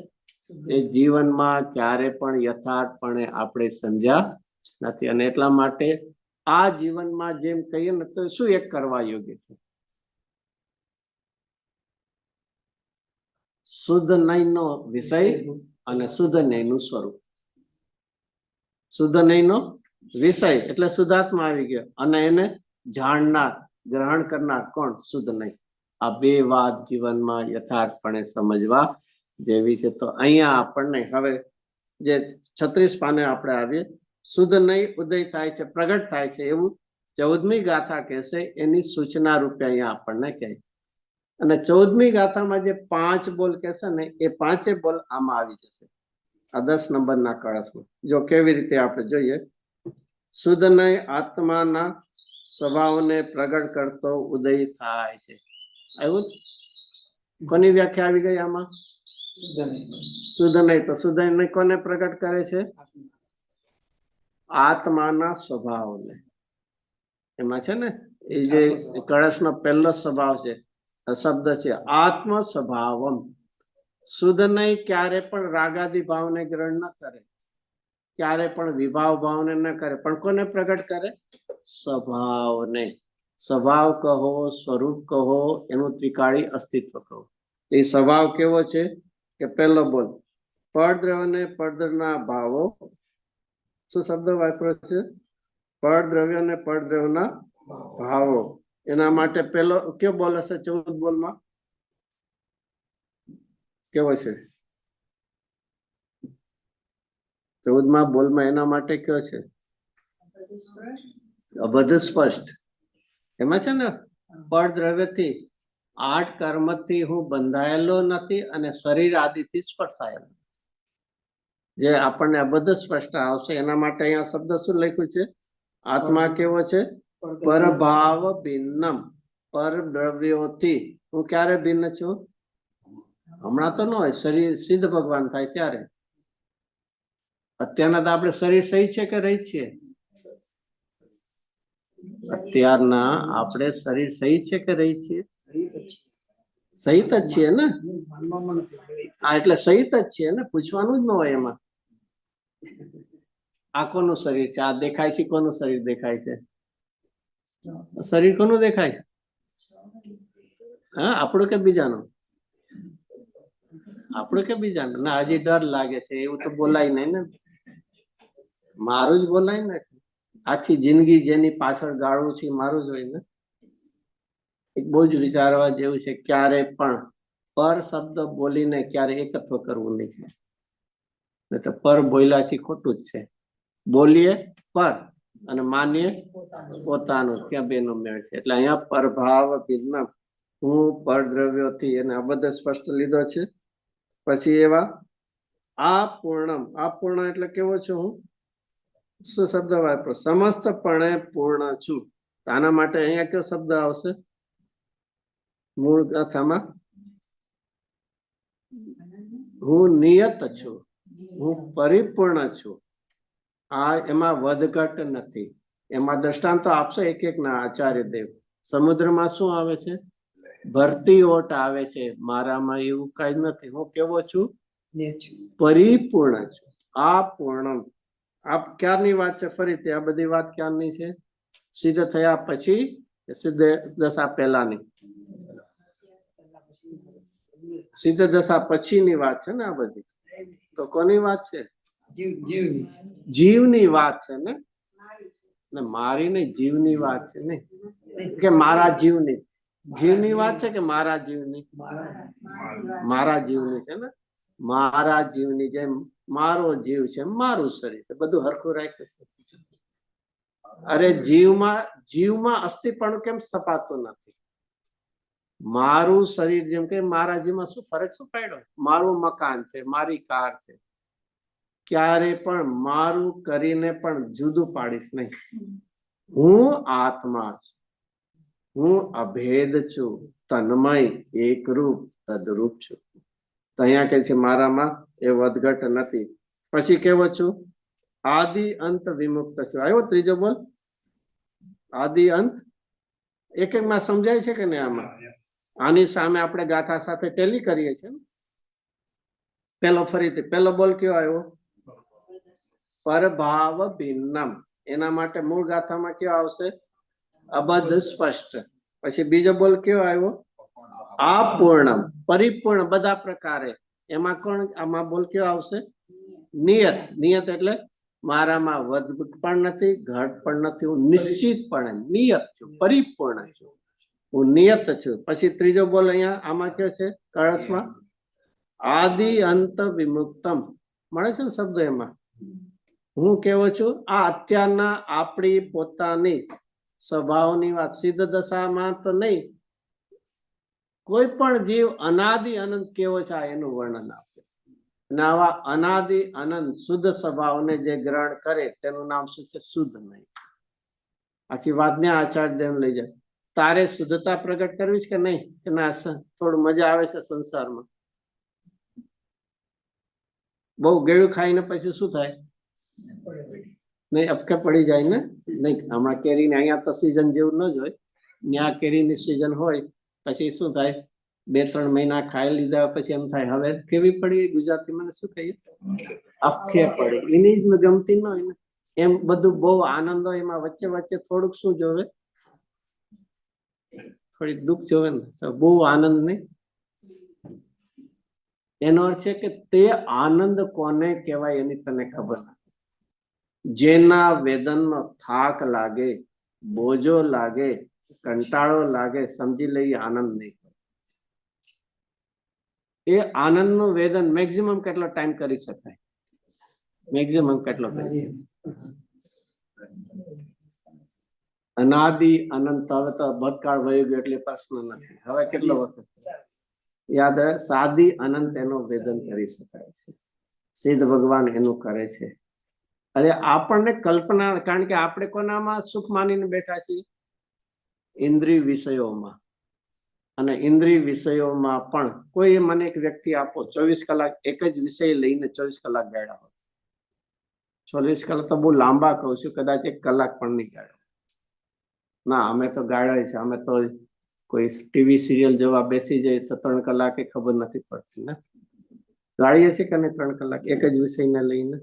Speaker 1: એ જીવનમાં ક્યારે પણ યથાર્થપણે આપણે સમજ્યા નથી. અને એટલા માટે આ જીવનમાં જેમ કહીએ ને તો શું એક કરવા યોગ્ય છે? શુદ્ધ નહીંનો વિષય અને શુદ્ધ નહીંનું સ્વરૂપ. શુદ્ધ નહીંનો વિષય એટલે શુદ્ધાત્મા આવી ગયો, અને એને જાણનાર ગ્રહણ કરનાર કોણ? શુદ્ધ નહીં. આ બે વાત જીવનમાં યથાર્થપણે સમજવા જેવી છે. તો અહીંયા આપણને હવે જે 36 પાને આપણે આવીએ, શુદ્ધ નહીં ઉદય થાય છે, પ્રગટ થાય છે, એવું 14મી ગાથા કહેશે. એની સૂચના રૂપે અહીંયા આપણને કહે. અને 14મી ગાથામાં જે 5 બોલ કહેશે ને, એ 5 બોલ આમાં આવી જશે આ 10 નંબરના કળશમાં. જો કેવી રીતે આપણે જોઈએ, શુદ્ધ નહીં આત્માના સ્વભાવને પ્રગટ કરતો ઉદય થાય છે. આવ્યું? કોની વ્યાખ્યા આવી ગઈ આમાં? શુદ્ધ નહીં. તો શુદ્ધ નહીં કોને પ્રગટ કરે છે? આત્માના સ્વભાવને. એમાં છે ને એ જે કળશનો પહેલો સ્વભાવ છે, શબ્દ છે આત્મ સ્વભાવમ. શુદ્ધ નહીં ક્યારે પણ રાગાદી ભાવને ગ્રહણ ન કરે, ક્યારે પણ વિભાવ ભાવને ન કરે, પણ કોને પ્રગટ કરે? સ્વભાવને. સ્વભાવ કહો, સ્વરૂપ કહો, એનું ત્રિકાળી અસ્તિત્વ કહો. એ સ્વભાવ કેવો છે? કે પહેલો બોલ, પરદ્રવ્ય ને પરદ્રવ્યના ભાવો. શું શબ્દ વાપર્યો છે? પરદ્રવ્ય ને પરદ્રવ્યના ભાવો. એના માટે પેલો કયો બોલ હશે? 14 બોલમાં કેવો છે? 14મા બોલમાં એના માટે કયો છે? અબધ સ્પષ્ટ. એમાં છે ને પરદ્રવ્યથી 8 કર્મથી હું બંધાયેલો નથી અને શરીર આદિથી સ્પર્શાયેલો. જે આપણને અબધ સ્પષ્ટ આવશે એના માટે અહીંયા શબ્દ શું લખ્યું છે? આત્મા કેવો છે? પરભાવ ભિન્નમ. પરદ્રવ્યોથી હું ક્યારે ભિન્ન છું? હમણાં તો ન હોય, શરીર સિદ્ધ ભગવાન થાય ત્યારે. અત્યારના તો આપણે શરીર સહી છે કે રહી છીએ? અત્યારના આપણે શરીર સહી છે કે રહી છીએ? સહિત જ છીએ ને. હા, એટલે સહિત જ છીએ ને, પૂછવાનું જ ન હોય એમાં. આ કોનું શરીર છે? આ દેખાય છે કોનું શરીર દેખાય છે? શરીર કોનું દેખાય? હા, આપણું કે બીજાનું? આપણું કે બીજાનું? ના, હજી ડર લાગે છે એવું તો બોલાય નહીં ને. મારું જ બોલાય ને. આખી જિંદગી જેની પાછળ ગાળું છે મારું જ હોય ને. એક બહુ જ વિચારવા જેવું છે, ક્યારે પણ પર શબ્દ બોલીને ક્યારે એકત્વ કરવું નહીં. તો પર બોલ્યાથી ખોટું જ છે. બોલીએ પર અને માનીએ પોતાનું, ત્યાં બેનો મેળ છે. એટલે અહીંયા પરભાવ ભિન્ન, હું પરદ્રવ્યોથી, એને આ બધે સ્પષ્ટ લીધો છે. પછી એવા આ પૂર્ણમ. આ પૂર્ણ એટલે કેવો છું હું? શું શબ્દ વાપરો? સમસ્તપણે પૂર્ણ છું. આના માટે અહીંયા કયો શબ્દ આવશે? મૂળ ગાથામાં હું નિયત છું, હું પરિપૂર્ણ છું. આ એમાં વધઘટ નથી. એમાં દ્રષ્ટાંતો આપશે એક એક ના આચાર્ય દેવ. સમુદ્રમાં શું આવે છે? ભરતી ઓટ આવે છે. મારામાં એવું કઈ નથી. હું કેવો છું? પરિપૂર્ણ છું. આ પૂર્ણમ. આ ક્યારની વાત છે? ફરીથી આ બધી વાત ક્યારની છે? સિદ્ધ થયા પછી કે સિદ્ધ દશા પહેલાની? સિદ્ધ દશા પછીની વાત છે ને આ બધી. તો કોની વાત છે? જીવની વાત છે ને. મારી નહીં, જીવની વાત છે ને, કે મારા જીવની. જીવની વાત છે કે મારા જીવની? મારા જીવની છે ને. મારા જીવની જેમ મારો જીવ છે, મારું શરીર છે, બધું હરખું રાખ્યું છે. અરે જીવમાં અસ્થિપણું કેમ સ્થપાતું નથી? મારું શરીર જેમ કે મારા જીવમાં શું ફરક શું પાડ્યો? મારું મકાન છે, મારી કાર છે, ક્યારે પણ મારું કરીને પણ જુદું પાડીશ નહીં. હું આત્મા છું, હું અભેદ છું, તન્મય, એકરૂપ, તદરૂપ છું. તો અહીંયા કે છે મારામાં એ વધઘટ નથી. પછી કેવો છું? આદિ અંત વિમુક્ત છું. આવ્યો ત્રીજો બોલ, આદિ અંત. એક એક માં સમજાય છે કે નહીં? આમાં આની સામે આપણે ગાથા સાથે ટેલી કરીએ છીએ. પેલો ફરીથી પેલો બોલ કયો આવ્યો? પરભાવ ભિન્નમ. એના માટે મૂળ ગાથામાં કયો આવશે? અબધ સ્પષ્ટ. પછી બીજો બોલ કયો આવ્યો? અપૂર્ણમ, પરિપૂર્ણ બધા પ્રકારે. એમાં કોણ? આમાં બોલ કયો આવશે? નિયત. નિયત એટલે મારામાં વધઘટ પણ નથી, ઘટ પણ નથી, હું નિશ્ચિતપણે નિયત છું, પરિપૂર્ણ છું, હું નિયત છું. પછી ત્રીજો બોલ અહીંયા આમાં કયો છે? કળશમાં આદિ અંત વિમુક્તમ મળે છે ને શબ્દ. એમાં હું કેવો છું? આ અત્યારના આપણી પોતાની સ્વભાવની વાત. સિદ્ધ દશામાં તો નહીં, કોઈ પણ જીવ અનાદિ અનંત કેવો છે એનું વર્ણન આપે. અને આવા અનાદિ અનંત શુદ્ધ સ્વભાવને જે ગ્રહણ કરે તેનું નામ શું છે? શુદ્ધ નહીં. આખી વાતને આચાર્ય લઈ જાય. તારે શુદ્ધતા પ્રગટ કરવી છે કે નહીં? કે ના થોડું મજા આવે છે સંસારમાં? બહુ ગળ્યું ખાઈને પછી શું થાય? નહીં, અપકે પડી જાય ને. નહીં, હમણાં કેરીની અહીંયા તો સિઝન જેવું ન જ હોય. ત્યાં કેરીની સિઝન હોય પછી શું થાય? 2-3 મહિના ખાઈ લીધા પછી એમ થાય હવે કેવી પડી? ગુજરાતીમાં શું કહીએ? અપકે પડી. એની જ ગમતી ન હોય ને. એમ બધું બહુ આનંદ હોય, એમાં વચ્ચે વચ્ચે થોડુંક શું જોવે? થોડીક દુઃખ જોવે ને. તો બહુ આનંદ નહીં. એનો અર્થ છે કે તે આનંદ કોને કહેવાય એની તને ખબર નથી. જેના વેદનનો થાક લાગે, બોજો લાગે, કંટાળો લાગે, સમજી લઈએ આનંદ નહીં. એ આનંદનું વેદન મેક્સિમમ કેટલો ટાઈમ કરી શકાય? મેક્સિમમ કેટલો કરી શકાય? અનાદિ અનંત. હવે તો ભૂતકાળ વહી ગયો એટલે પ્રશ્ન નથી. હવે કેટલો વખત યાદ રહે? સાદી અનંત એનું વેદન કરી શકાય છે. સિદ્ધ ભગવાન એનું કરે છે. અરે આપણને કલ્પના, કારણ કે આપણે કોનામાં સુખ માનીને બેઠા છીએ? ઇન્દ્રિય વિષયોમાં. અને ઇન્દ્રિય વિષયોમાં પણ કોઈ મને એક વ્યક્તિ આપો 24 કલાક એક જ વિષય લઈને 24 કલાક ગાળ્યા હોય. 24 કલાક તો બહુ લાંબા કહું છું, કદાચ 1 કલાક પણ નહીં ગાળ્યા. ના, અમે તો ગાળ્યા છે. અમે તો કોઈ ટીવી સિરિયલ જોવા બેસી જાય તો 3 કલાકે ખબર નથી પડતી ને. ગાળીએ છીએ કે નહીં 3 કલાક એક જ વિષયને લઈને?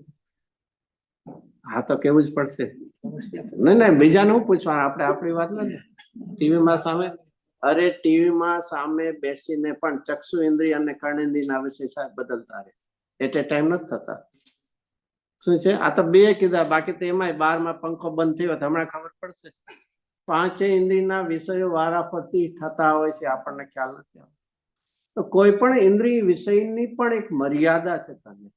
Speaker 1: હા, તો કેવું જ પડશે. નહીં, બીજાને હું પૂછવાનું? આપણે આપણી વાત નથી. ટીવીમાં સામે, અરે ટીવીમાં સામે બેસીને પણ ચક્ષુ ઇન્દ્રિય અને કર્ણેન્દ્રિયના વિષય બદલતા રહે. એટ એ ટાઈમ નથી થતા. શું છે? આ તો 2 કીધા, બાકી તો એમાંય 12માં પંખો બંધ થયો તો હમણાં ખબર પડશે. 5 ઇન્દ્રિયના વિષયો વારાફરતી થતા હોય છે, આપણને ખ્યાલ નથી આવતો. તો કોઈ પણ ઇન્દ્રિય વિષયની પણ એક મર્યાદા છે તને.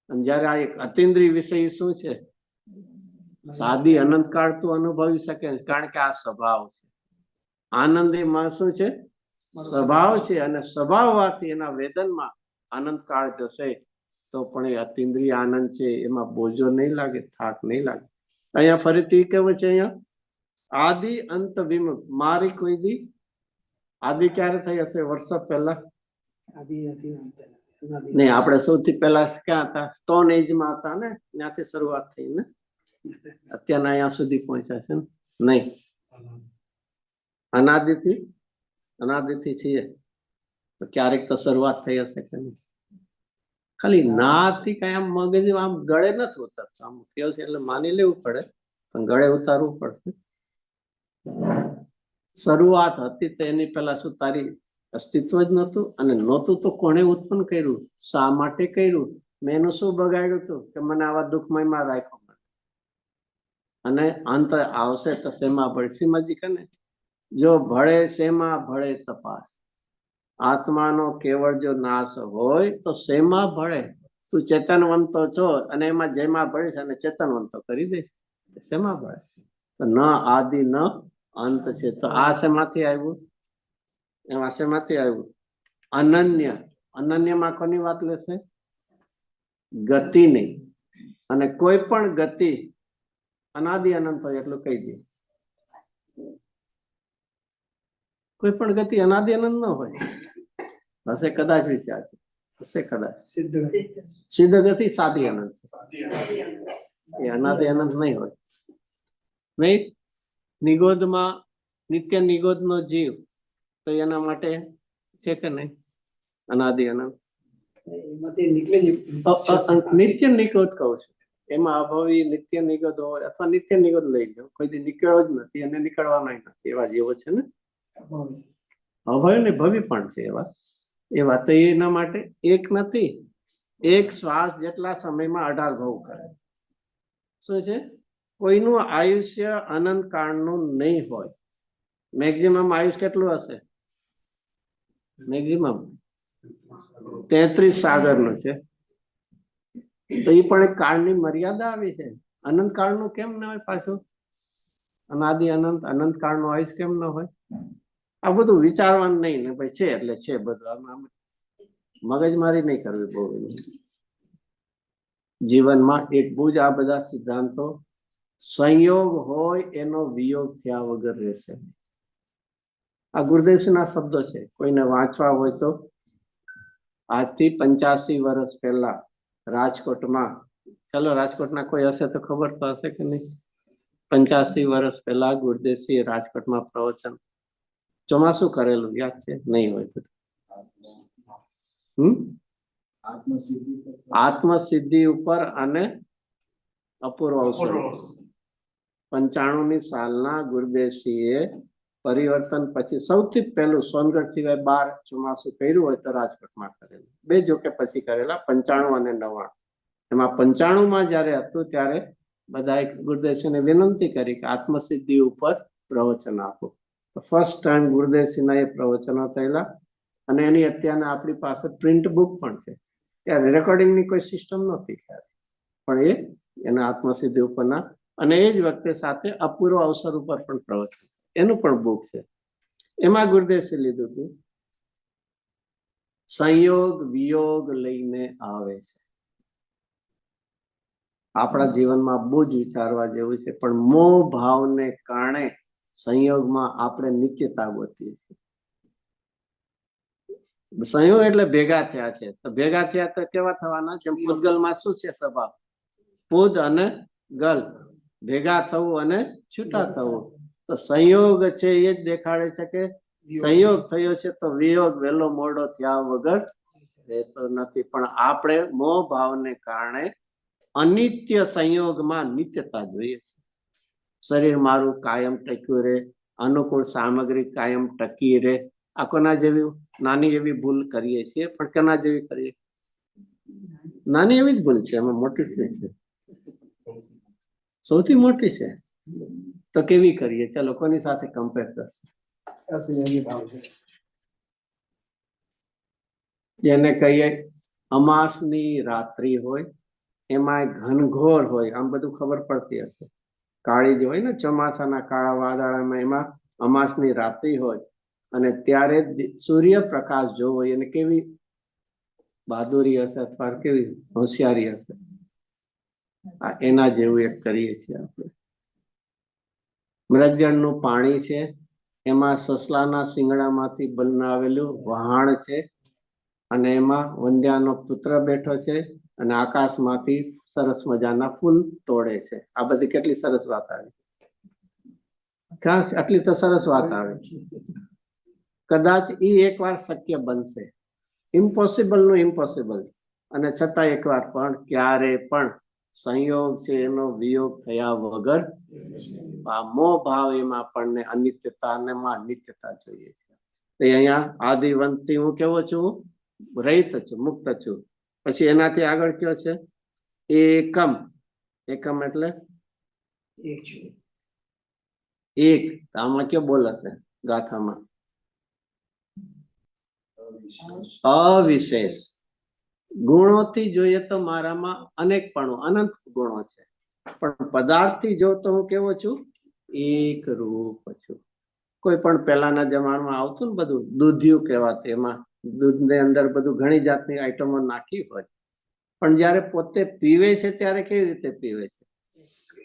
Speaker 1: અને જયારે આ એક અતિન્દ્રિય વિષય શું છે? સાદી અનંત કાળ તું અનુભવી શકે, કારણ કે આ સ્વભાવ છે. આનંદીમાં શું છે? સ્વભાવ છે. અને સ્વભાવવાથી એના વેદનમાં આનંદ કાળ જશે તો પણ એ અતિન્દ્રિય આનંદ છે, એમાં બોજો નહીં લાગે, થાક નહીં લાગે. અહીંયા ફરીથી કેવું છે? અહીંયા આદિ અંત વિમુક્ત. મારી કોઈ દી આદિ ક્યારે થઈ હશે? વર્ષો પહેલા? નહીં, આપણે સૌથી પહેલા ક્યાં હતા? સ્ટોન એજમાં હતા ને. ત્યાંથી શરૂઆત થઈ ને. અત્યારના અહીંયા સુધી પહોંચ્યા છે ને. નહીં, અનાદિથી છીએ તો ક્યારેક તો શરૂઆત થઈ હશે કે નહીં? ખાલી નાથી કઈ આમ મગજ આમ ગળે નથી ઉતરતો. આમ કેવું છે એટલે માની લેવું પડે, પણ ગળે ઉતારવું પડશે. શરૂઆત હતી તો એની પહેલા શું તારી અસ્તિત્વ જ નહોતું, અને નહોતું તો કોણે ઉત્પન્ન કર્યું, શા માટે કર્યું, મેં એનું શું બગાડ્યું હતું કે મને આવા દુઃખમયમાં રાખ્યો. અને અંત આવશે તો શેમાં ભળે? શ્રીમદજી કહે ને, જો ભળે શેમાં ભળે તપાસ, આત્માનો કેવળ જો નાશ હોય તો શેમાં ભળે? તું ચેતનવંતો છો અને એમાં જેમાં ભળે છે અને ચેતનવંતો કરી દે, શેમાં ભળે? તો ન આદિ ન અંત છે. તો આ શેમાંથી આવ્યું? એમાં શેમાંથી આવ્યું? અનન્ય. અનન્યમાં કોની વાત લેશે? ગતિ નહીં. અને કોઈ પણ ગતિ અનાદિ અનંત હોય એટલું કહી દે. કોઈ પણ ગતિ અનાદિ અનંત ન હોય. હશે કદાચ વિચાર છે, હશે કદાચ સિદ્ધ ગતિ સાદી અનંત, એ અનાદિ અનંત નહીં હોય. નહીં, નિગોદમાં નિત્ય નિગોદ નો જીવ તો એના માટે છે કે નહીં અનાદિ અનંત? નિત્ય નિગોદ કહું છું, એમાં અભાવી નિત્ય નિગોદ હોય અથવા નિત્ય નિગોદ લઈ લો, કોઈ દી નીકળ્યો જ નથી અને નીકળવાનો નથી, એવા જીવો છે ને. અભય ને ભવિ પણ છે એવા તો એના માટે એક નથી, એક શ્વાસ જેટલા સમયમાં 18 ભવ કરે. શું છે? કોઈનું આયુષ્ય અનંત કાળનું નહીં હોય. મેક્સિમમ આયુષ કેટલું હશે? મેક્સિમમ 33 સાગરનું છે. તો એ પણ એક કાળની મર્યાદા આવી છે. અનંત કાળનું કેમ ન હોય પાછું? અનાદિ અનંત અનંત કાળનું આયુષ કેમ ન હોય? આ બધું વિચારવાનું નહીં ને ભાઈ છે એટલે છે બધું, આમ મગજમારી નહીં કરવી બહુ. જીવનમાં એક બહુ જ આ બધા સિદ્ધાંતો સંયોગ હોય એનો વિયોગ થયા વગર રહેશે. આ ગુરુદેવના શબ્દો છે, કોઈને વાંચવા હોય તો. આજથી 85 વર્ષ પહેલા રાજકોટમાં, ચલો રાજકોટના કોઈ હશે તો ખબર તો હશે કે નહીં, 85 વર્ષ પહેલા ગુરુદેવસિંહ રાજકોટમાં પ્રવચન ચોમાસું કરેલું, યાદ છે? નહીં હોય તો આત્મસિદ્ધિ ઉપર અને અપૂર્વ અવસર. 95ની સાલના ગુરુદેવસિંહે પરિવર્તન પછી સૌથી પહેલું સોનગઢ સિવાય 12 ચોમાસું કર્યું હોય તો રાજકોટમાં કરેલું. બે જોકે પછી કરેલા 95 અને 99. એમાં 95માં જયારે હતું ત્યારે બધાએ ગુરુદેવસિંહને વિનંતી કરી કે આત્મસિદ્ધિ ઉપર પ્રવચન આપો. ફર્સ્ટ ટાઈમ ગુરુદેવસિંહના એ પ્રવચનો થયેલા, અને એની અત્યારના આપણી પાસે પ્રિન્ટ બુક પણ છે. ત્યારે રેકોર્ડિંગની કોઈ સિસ્ટમ નહોતી ખ્યાલ, પણ એના આત્મસિદ્ધિ ઉપરના, અને એ જ વખતે સાથે અપૂર્વ અવસર ઉપર પણ પ્રવચન, એનું પણ બુક છે. એમાં ગુરુદેવસિંહ લીધું હતું, સંયોગ વિયોગ લઈને આવે છે. આપણા જીવનમાં બહુ જ વિચારવા જેવું છે, પણ મોહ ભાવને કારણે સંયોગમાં આપણે નિત્યતા ગોતીએ છીએ. સંયોગ એટલે ભેગા થયા છે, તો ભેગા થયા તો કેવા થવાના? જેમ પૂતગલમાં શું છે સ્વભાવ? પૂદ અને ગલ, ભેગા થવું અને છૂટા થવું. તો સંયોગ છે એ જ દેખાડે છે કે સંયોગ થયો છે તો વિયોગ વહેલો મોડો થયા વગર રહેતો નથી. પણ આપણે મોહ ભાવને કારણે અનિત્ય સંયોગમાં નિત્યતા જોઈએ છે. શરીર મારું કાયમ ટક્યું રહે, અનુકૂળ સામગ્રી કાયમ ટકી રહે. આ કોના જેવી નાની એવી ભૂલ કરીએ છીએ, પણ કોના જેવી કરીએ? નાની એવી જ ભૂલ છે, એમાં મોટી છે, સૌથી મોટી છે. તો કેવી કરીએ? ચાલો કોની સાથે કમ્પેર કરશે? જેને કહીએ અમાસની રાત્રિ હોય, એમાં ઘનઘોર હોય, આમ બધું ખબર પડતી હશે. કાળી જે હોય ને ચોમાસાના કાળા વાદળામાં, એમાં અમાસની રાત્રિ હોય, અને ત્યારે સૂર્ય પ્રકાશ જોવો, એને કેવી બહાદુરી હશે અથવા કેવી હોશિયારી હશે. એના જેવું એક કરીએ છીએ આપણે. મૃગજળનું પાણી છે, એમાં સસલાના શિંગડામાંથી બનાવેલું વહાણ છે, અને એમાં વંદ્યાનો પુત્ર બેઠો છે, અને આકાશમાંથી સરસ મજાના ફૂલ તોડે છે. આ બધી કેટલી સરસ વાત આવી. આટલી તો સરસ વાત આવે. કદાચ એ એકવાર શક્ય બનશે. ઇમ્પોસિબલ નું ઇમ્પોસિબલ. અને છતાં એકવાર પણ ક્યારે પણ સંયોગ છે એનો વિયોગ થયા વગર આ મોહ ભાવ એમાં આપણને અનિત્યતા અને માં નિત્યતા જોઈએ છે. તો અહીંયા આદિવંતથી હું કેવો છું? રહિત છું, મુક્ત છું. પછી એનાથી આગળ કયો છે? એકમ. એકમ એટલે એક. આમાં કયો બોલ હશે ગાથામાં? અવિશેષ. ગુણોથી જોઈએ તો મારામાં અનેકપણું, અનંત ગુણો છે, પણ પદાર્થથી જો તો હું કેવો છું? એક રૂપ છું. કોઈ પણ પહેલાના જમાનામાં આવતું ને બધું દૂધિયું કહેવાતું, એમાં દૂધની અંદર બધું ઘણી જાતની આઈટમો નાખી હોય, પણ જ્યારે પોતે પીવે છે ત્યારે કેવી રીતે પીવે છે?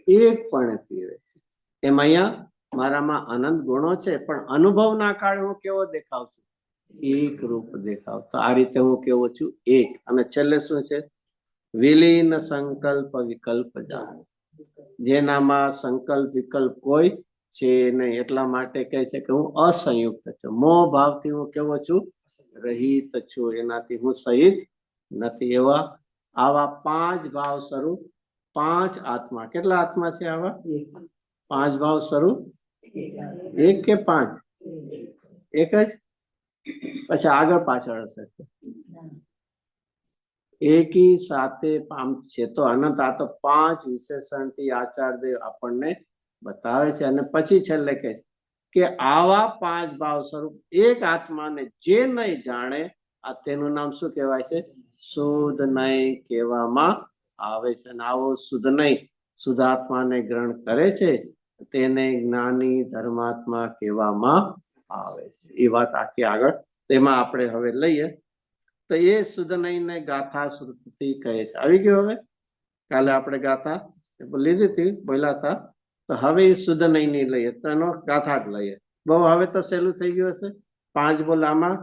Speaker 1: એકપણે પીવે છે. એમ અહીંયા મારામાં અનંત ગુણો છે, પણ અનુભવના કાળે હું કેવો દેખાવ છું? એક રૂપ દેખાવ. તો આ રીતે હું કેવો છું? એક. અને છેલ્લે શું છે? વિલીન સંકલ્પ વિકલ્પ જાણ. જેનામાં સંકલ્પ વિકલ્પ કોઈ છે નહીં, એટલા માટે કહે છે કે હું અસંયુક્ત છું. મોહ ભાવથી હું કેવો છું? રહિત છું. એનાથી હું સહિત નથી. એવા આવા 5 ભાવ સ્વરૂપ 5 આત્મા. કેટલા આત્મા છે આવા? 5 ભાવ સ્વરૂપ. 1 કે 5? એક જ. પછી આગળ પાછળ હશે. એકી સાથે પામ છે તો અનંત. આ તો 5 વિશેષણથી આચાર્યદેવ આપણને બતાવે છે. અને પછી છેલ્લે કહે કે આવા 5 ભાવ સ્વરૂપ એક આત્માને જે નહીં જાણે, આ તેનું નામ શું કહેવાય છે? શુદ્ધ નહીં કહેવામાં આવે છે. અને આવો શુદ્ધ નહીં શુદ્ધાત્માને ગ્રહણ કરે છે તેને જ્ઞાની ધર્માત્મા કહેવામાં આવે છે. એ વાત આખી આગળ તેમાં આપણે હવે લઈએ. તો એ શુદ્ધ નહીં ને ગાથા શ્રુતિ કહે છે. આવી ગયું. હવે કાલે આપણે ગાથા લીધી હતી, બોલ્યા હતા. તો હવે એ શુદ્ધ નહીં ની લઈએ, તો એનો ગાથા જ લઈએ. બહુ હવે તો સહેલું થઈ ગયું હશે. 5 બોલ આમાં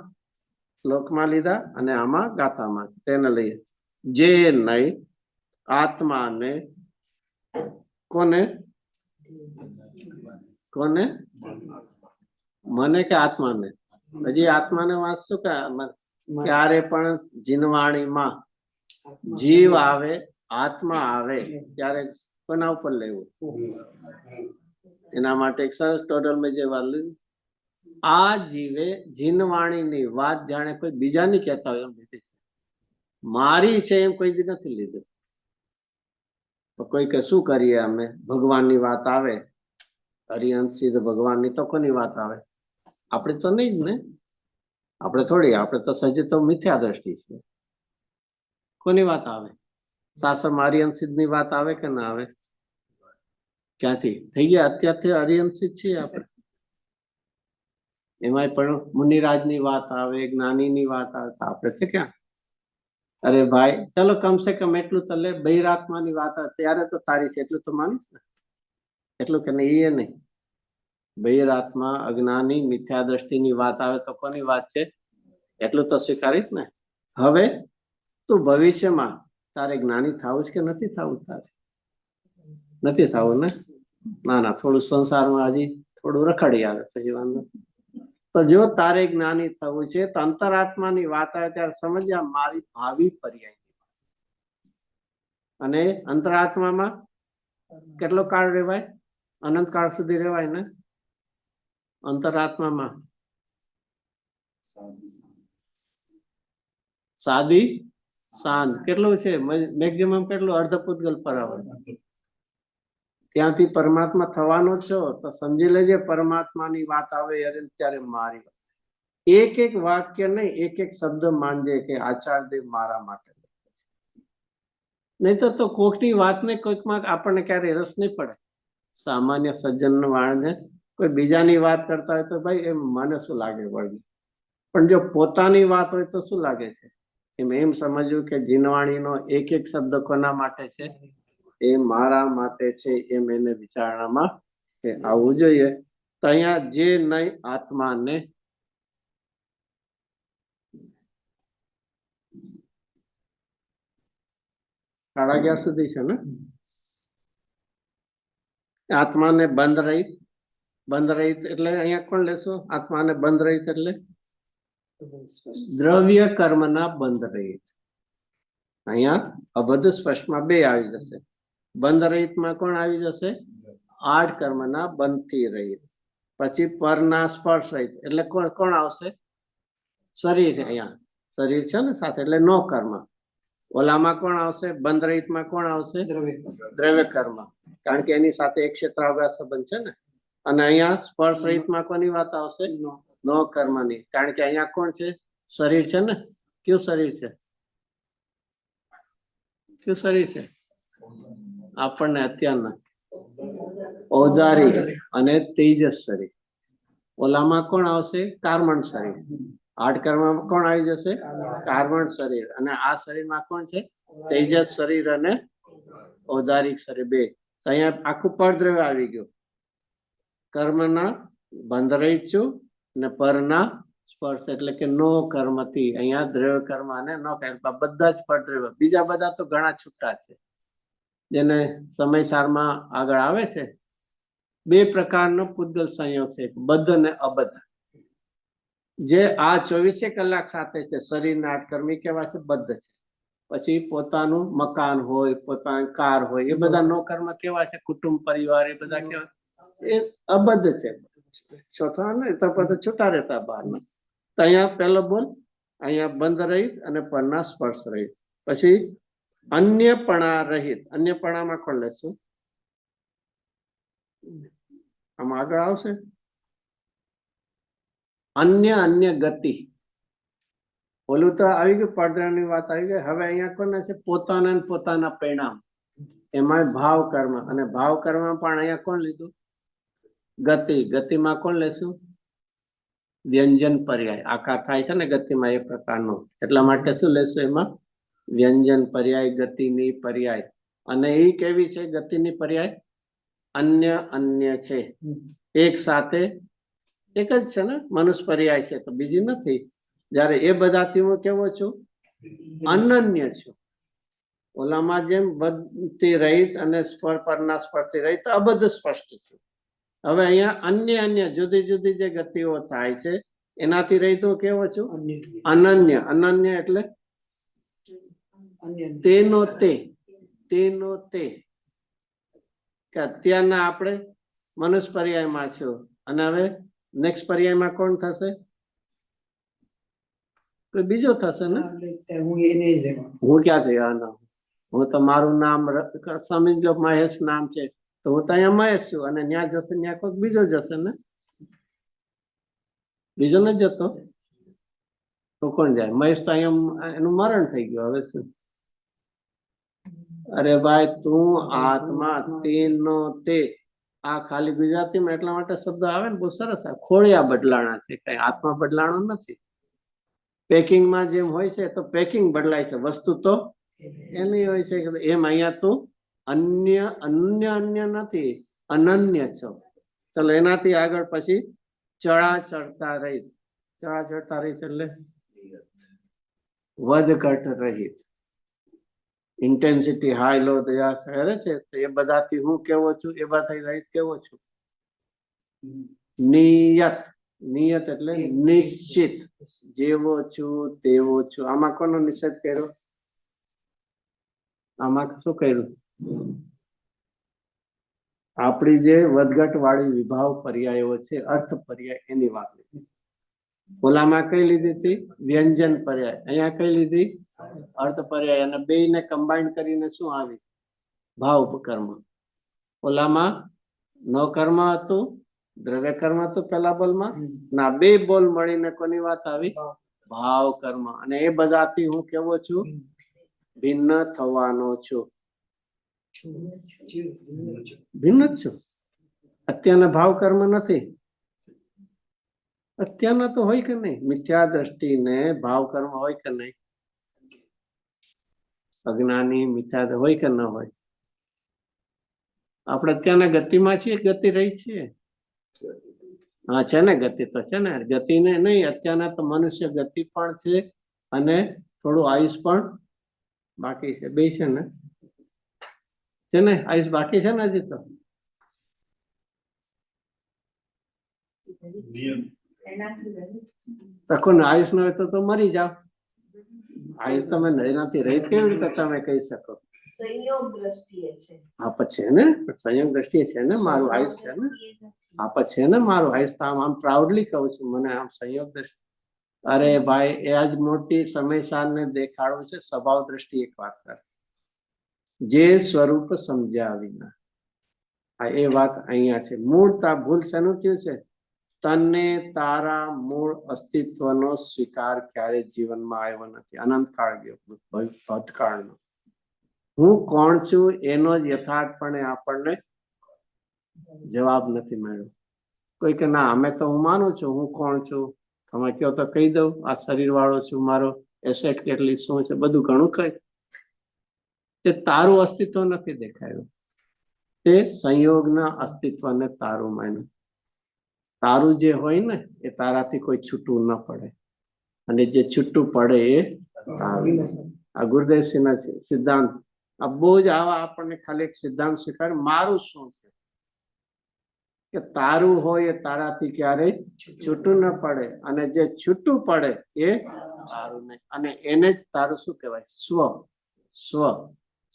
Speaker 1: શ્લોકમાં લીધા અને આમાં ગાથામાં, તેને લઈએ. જે નહીં આત્માને કોને કોને મને કે આત્માને? હજી આત્માને વાંચશું કે ક્યારે પણ જીનવાણીમાં જીવ આવે, આત્મા આવે ત્યારે કોના ઉપર લેવું? એના માટે એક સરસ ટોટલ મેં જે વાત લીધી, આ જીવે જીનવાણીની વાત જાણે કોઈ બીજાની કહેતા હોય એમ લીધી છે. મારી છે એમ કોઈ દી નથી લીધું. તો કોઈ કે શું કરીએ અમે? ભગવાનની વાત આવે, હરિહંસ સિદ્ધ ભગવાનની, તો કોની વાત આવે? આપણે તો નહીં જ ને. આપણે થોડી, આપણે તો સજી તો મિથ્યા દ્રષ્ટિ છે. કોની વાત આવે? શાસ્ત્રમાં હરિહંસ સિદ્ધની વાત આવે કે ના આવે? ક્યાંથી થઈ ગયા? અત્યારથી હરિહંસ સિદ્ધ છીએ આપણે. એમાંય પણ મુનિરાજની વાત આવે, જ્ઞાનીની વાત આવે, તો આપણે તો ક્યાં? અરે ભાઈ ચલો કમસે કમ એટલું તો લે. બહિરાત્માની વાત આવે ત્યારે તો તારી છે એટલું તો માનીશ ને. એટલું કે નહીં એ નહીં. બહિરાત્મા અજ્ઞાની મિથ્યા દ્રષ્ટિની વાત આવે તો કોની વાત છે એટલું તો સ્વીકારીશ ને. હવે તું ભવિષ્યમાં તારે જ્ઞાની થવું છે કે નથી થવું? તારે નથી થવું ને? ના ના, થોડું સંસારમાં હજી થોડું રખડી આવે પછી વાંધો. તો જો તારે જ્ઞાની થવું છે તો અંતરાત્માની વાત આવે ત્યારે સમજ્યા મારી ભાવિ પર્યાય. અને અંતરાત્મામાં કેટલો કાળ રહેવાય? અનંત કાળ સુધી રહેવાય ને અંતરાત્મામાં. સાદી શાંત કેટલું છે? મેક્સિમમ કેટલું? અર્ધ પૂતગલ પર આવે. ત્યાંથી પરમાત્મા થવાનો છો તો સમજી લેજે પરમાત્માની વાત આવે ત્યારે મારી વાત. એક એક વાક્ય નહીં, એક એક શબ્દ માનજે કે આચાર્યદેવ મારા માટે. નહીં તો કોકની વાતને કોઈકમાં આપણને ક્યારે રસ નહીં પડે. સામાન્ય સજ્જન વાળને કોઈ બીજાની વાત કરતા હોય તો ભાઈ એમ મને શું લાગે વળગી, પણ જો પોતાની વાત હોય તો શું લાગે છે? એમ સમજવું કે જીનવાણીનો એક એક શબ્દ કોના માટે છે? એ મારા માટે છે. એમ એને વિચારણામાં આવવું જોઈએ. તો અહીંયા જે નહીં આત્માને સાડા 11 સુધી છે ને. આત્માને બંધ રહિત. બંધ રહિત એટલે અહીંયા કોણ લેશો? આત્માને બંધ રહિત એટલે દ્રવ્ય કર્મના બંધ રહિત. અહીંયા અબદ્ધ સ્પર્શમાં બે આવી જશે. બંધ રહિતમાં કોણ આવી જશે? આઠ કર્મના બંધથી રહિત. પછી પરના સ્પર્શ રહિત એટલે કોણ કોણ આવશે? શરીર. અહીંયા શરીર છે ને સાથે એટલે નો કર્મ. ઓલામાં કોણ આવશે? બંધ રહિતમાં કોણ આવશે? દ્રવ્ય કર્મ, કારણ કે એની સાથે એક ક્ષેત્રાવકાશ સંબંધ છે ને. અને અહીંયા સ્પર્શ રહિતમાં કોની વાત આવશે? નો કર્મની, કારણ કે અહીંયા કોણ છે? શરીર છે ને. કયું શરીર છે? કયું શરીર છે આપણને અત્યારના? ઔદારિક અને તેજસ શરીર. ઓલામાં કોણ આવશે? કાર્મણ શરીર. આઠ કર્મમાં કોણ આવી જશે? કાર્મણ શરીર. અને આ શરીરમાં કોણ છે? તેજસ શરીર અને ઔદારિક શરીર બે. તો અહીંયા આખું પરદ્રવ્ય આવી ગયું. કર્મના બંધ રહિત છું અને પરના સ્પર્શ એટલે કે નો કર્મથી. અહીંયા દ્રવ્ય કર્મ અને નો કર્મ બધા જ પરદ્રવ્ય. બીજા બધા તો ઘણા છૂટા છે જેને સમયસારમાં આગળ આવે છે. બે પ્રકારનો પૂતગલ સંયોગ છે, બદ્ધ અને અબદ્ધ. જે આ 24 કલાક સાથે છે શરીરના આઠ કર્મ કેવા છે? બદ્ધ છે. પછી પોતાનું મકાન હોય, પોતાની કાર હોય, એ બધા નો કર્મ કેવા છે? કુટુંબ પરિવાર એ બધા કેવા? એ અબદ્ધ છે. ચોથા ને તો પછી છૂટા રહેતા બહારના. તો અહીંયા પહેલો બોલ, અહીંયા બંધ રહિત અને પરના સ્પર્શ રહિત. પછી અન્યપણા રહિત. અન્યપણામાં કોણ લેશું? આમાં આગળ આવશે અન્ય ગતિ. ઓલું તો આવી ગયું, પડદાની વાત આવી ગઈ. હવે અહીંયા કોને છે? પોતાના ને પોતાના પરિણામ. એમાં ભાવ કર્મ, અને ભાવ કર્મ પણ અહીંયા કોણ લીધું? ગતિ. ગતિમાં કોણ લેશું? વ્યંજન પર્યાય. આકાર થાય છે ને ગતિમાં એ પ્રકારનો, એટલા માટે શું લેશું એમાં? વ્યંજન પર્યાય, ગતિની પર્યાય. અને એ કેવી છે ગતિની પર્યાય? અન્ય છે. એક સાથે એક જ છે ને, મનુષ્ય પર્યાય છે તો બીજી નથી. જ્યારે એ બધાથી હું કેવો છું? અનન્ય છું. ઓલામાં જેમ બધથી રહિત અને પરના સ્પર્શથી રહિત અબદ્ધ સ્પષ્ટ છું. હવે અહીંયા અન્ય જુદી જુદી જે ગતિઓ થાય છે એનાથી રહિત હું કેવો છું? અનન્ય એટલે તેનો તે કે અત્યારના આપણે મનુષ્ય પર્યાયમાં છું, અને હવે નેક્સ્ટ પર્યાયમાં કોણ થશે? કોઈ બીજો થશે ને. હું ક્યાં થયો? હું તો મારું નામ સમજી લો મહેશ નામ છે, તો હું તો અહીંયા મહેશ છું, અને ત્યાં જશે ત્યાં કોઈક બીજો જશે ને. બીજો નથી જતો તો કોણ જાય? મહેશ તો અહીંયા એનું મરણ થઈ ગયું. હવે શું? અરે ભાઈ, તું આત્મા, તેનો તે. આ ખાલી ગુજરાતીમાં એટલા માટે શબ્દ આવે ને બહુ સરસ. ખોળિયા બદલાણા છે, કઈ આત્મા બદલાણો નથી. પેકિંગમાં જેમ હોય છે તો પેકિંગ બદલાય છે, વસ્તુ તો એની હોય છે. એમ અહીંયા તું અન્ય નથી, અનન્ય છો. ચલો એનાથી આગળ પછી ચડા ચડતા રહિત. ચડા ચડતા રહિત એટલે વધઘટ રહિત. ઇન્ટેન્સિટી હાઈ લો દયા કરે છે તો એ બધાથી હું કેવો છું? એ બધાથી રહિત કેવો છું? નિયત એટલે નિશ્ચિત. જેવો છું તેવો છું. આમાં કોનો નિષેધ કર્યો? આમાં શું કર્યું? આપણી જે વધઘટ વાળી વિભાવ પર્યાયો છે, અર્થ પર્યાય, એની વાત લીધી. ઓલામાં કઈ લીધી હતી? વ્યંજન પર્યાય. અહીંયા કઈ લીધી? અર્થ પર્યાય. અને બે ને કમ્બાઈન કરીને શું આવી? ભાવ કર્મ. ઓલામાં નો કર્મ હતું, દ્રવ્ય કર્મ હતું પેલા બોલમાં. ના, બે બોલ મળીને કોની વાત આવી? ભાવ કર્મ. અને એ બધાથી હું કેવો છું? ભિન્ન થવાનો છું. ભિન્ન જ છું. અત્યારના ભાવ કર્મ નથી. અત્યારના તો હોય કે નહીં? મિથ્યા દ્રષ્ટિને ભાવ કર્મ હોય કે નહીં? અજ્ઞાની મિથ્યા હોય કે ન હોય? આપણે અત્યારના ગતિમાં છીએ, ગતિ રહી છીએ. હા છે ને, ગતિ તો છે ને. ગતિને નહીં, અત્યારના તો મનુષ્ય ગતિ પણ છે અને થોડું આયુષ પણ બાકી છે. બે છે ને, આયુષ બાકી છે ને હજી તો. તકો ને આયુષ ન હોય તો મરી જાવ. આયુષ તમે એનાથી રહિત કેવી રીતે તમે કહી શકો?
Speaker 2: સંયોગ દ્રષ્ટિએ છે.
Speaker 1: હા પછી ને સંયોગ દ્રષ્ટિએ છે ને મારું આયુષ છે ને. હા પછી ને મારું આયુષ તો આમ પ્રાઉડલી કહું છું, મને આમ સંયોગ દ્રષ્ટિ. અરે ભાઈ એ આજ મોટી સમયસારને દેખાડો છે સ્વભાવ દ્રષ્ટિ. એક વાત કર, જે સ્વરૂપ સમજ્યા વિના. આ એ વાત અહીંયા છે. મૂળતા ભૂલ શેનું થયું છે? તને તારા મૂળ અસ્તિત્વનો સ્વીકાર ક્યારે જીવનમાં આવ્યો નથી. અનંત કાળ ગયો, ભૂતકાળનો. હું કોણ છું એનો જ યથાર્થપણે આપણને જવાબ નથી મળ્યો. કોઈ કે ના અમે તો હું માનું છું, હું કોણ છું તમે કહો તો કહી દઉં. આ શરીર વાળો છું, મારો એસેટ કેટલી શું છે બધું ઘણું કઈ. તે તારું અસ્તિત્વ નથી દેખાયું. તે સંયોગના અસ્તિત્વને તારું માન્યું. તારું જે હોય ને એ તારાથી કોઈ છૂટું ન પડે, અને જે છૂટું પડે એ તારું. આ ગુરુદેવસિંહના સિદ્ધાંત. આ બહુ જ આવા આપણને ખાલી એક સિદ્ધાંત સ્વીકાર. મારું શું છે કે તારું હોય એ તારાથી ક્યારેય છૂટું ન પડે, અને જે છૂટું પડે એ તારું નહીં. અને એને જ તારું શું કહેવાય? સ્વ. સ્વ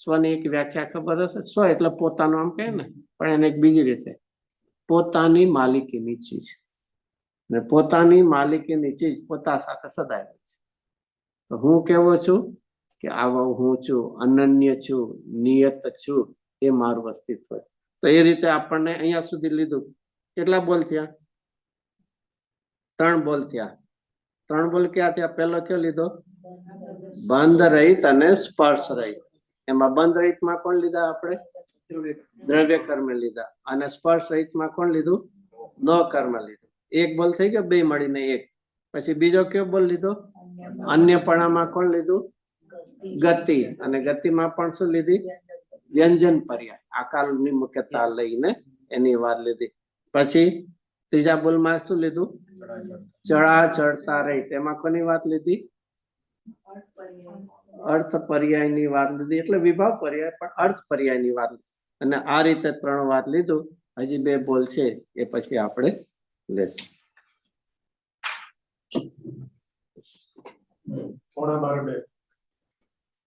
Speaker 1: સ્વની એક વ્યાખ્યા ખબર હશે? સ્વ એટલે પોતાનું આમ કહે ને, પણ એને એક બીજી રીતે પોતાની માલિકીની ચીજ. ને પોતાની માલિકીની ચીજ પોતા સાથે સદાય. તો હું કેવો છું કે આવો હું છું, અનન્ય છું, નિયત છું, એ મારું અસ્તિત્વ છે. તો એ રીતે આપણને અહીંયા સુધી લીધું. કેટલા બોલ થયા? 3 બોલ થયા. 3 બોલ ક્યાં થયા? પહેલો કયો લીધો? બંધ રહિત અને સ્પર્શ રહિત. એમાં બંધ રહિતમાં કોણ લીધા આપણે? દ્રવ્ય કર્મ લીધા. અને સ્પર્શ રહિતમાં કોણ લીધું? ન કર્મ લીધું. એક બોલ થઈ ગયો, બે મળીને એક. પછી બીજો કયો બોલ લીધો? અન્યપણામાં કોણ લીધું? ગતિ. અને ગતિમાં પણ શું લીધી? વ્યંજન પર્યાય. આકારની મુખ્યતા લઈને એની વાત લીધી. પછી ત્રીજા બોલમાં શું લીધું? ચડા ચડતા રહી. તેમાં કોની વાત લીધી? અર્થ પર્યાયની વાત લીધી. એટલે વિભાવ પર્યાય પણ અર્થ પર્યાયની વાત લીધી. અને આ રીતે 3 વાત લીધું. હજી 2 બોલ છે એ પછી આપણે લેશું.
Speaker 3: 11:15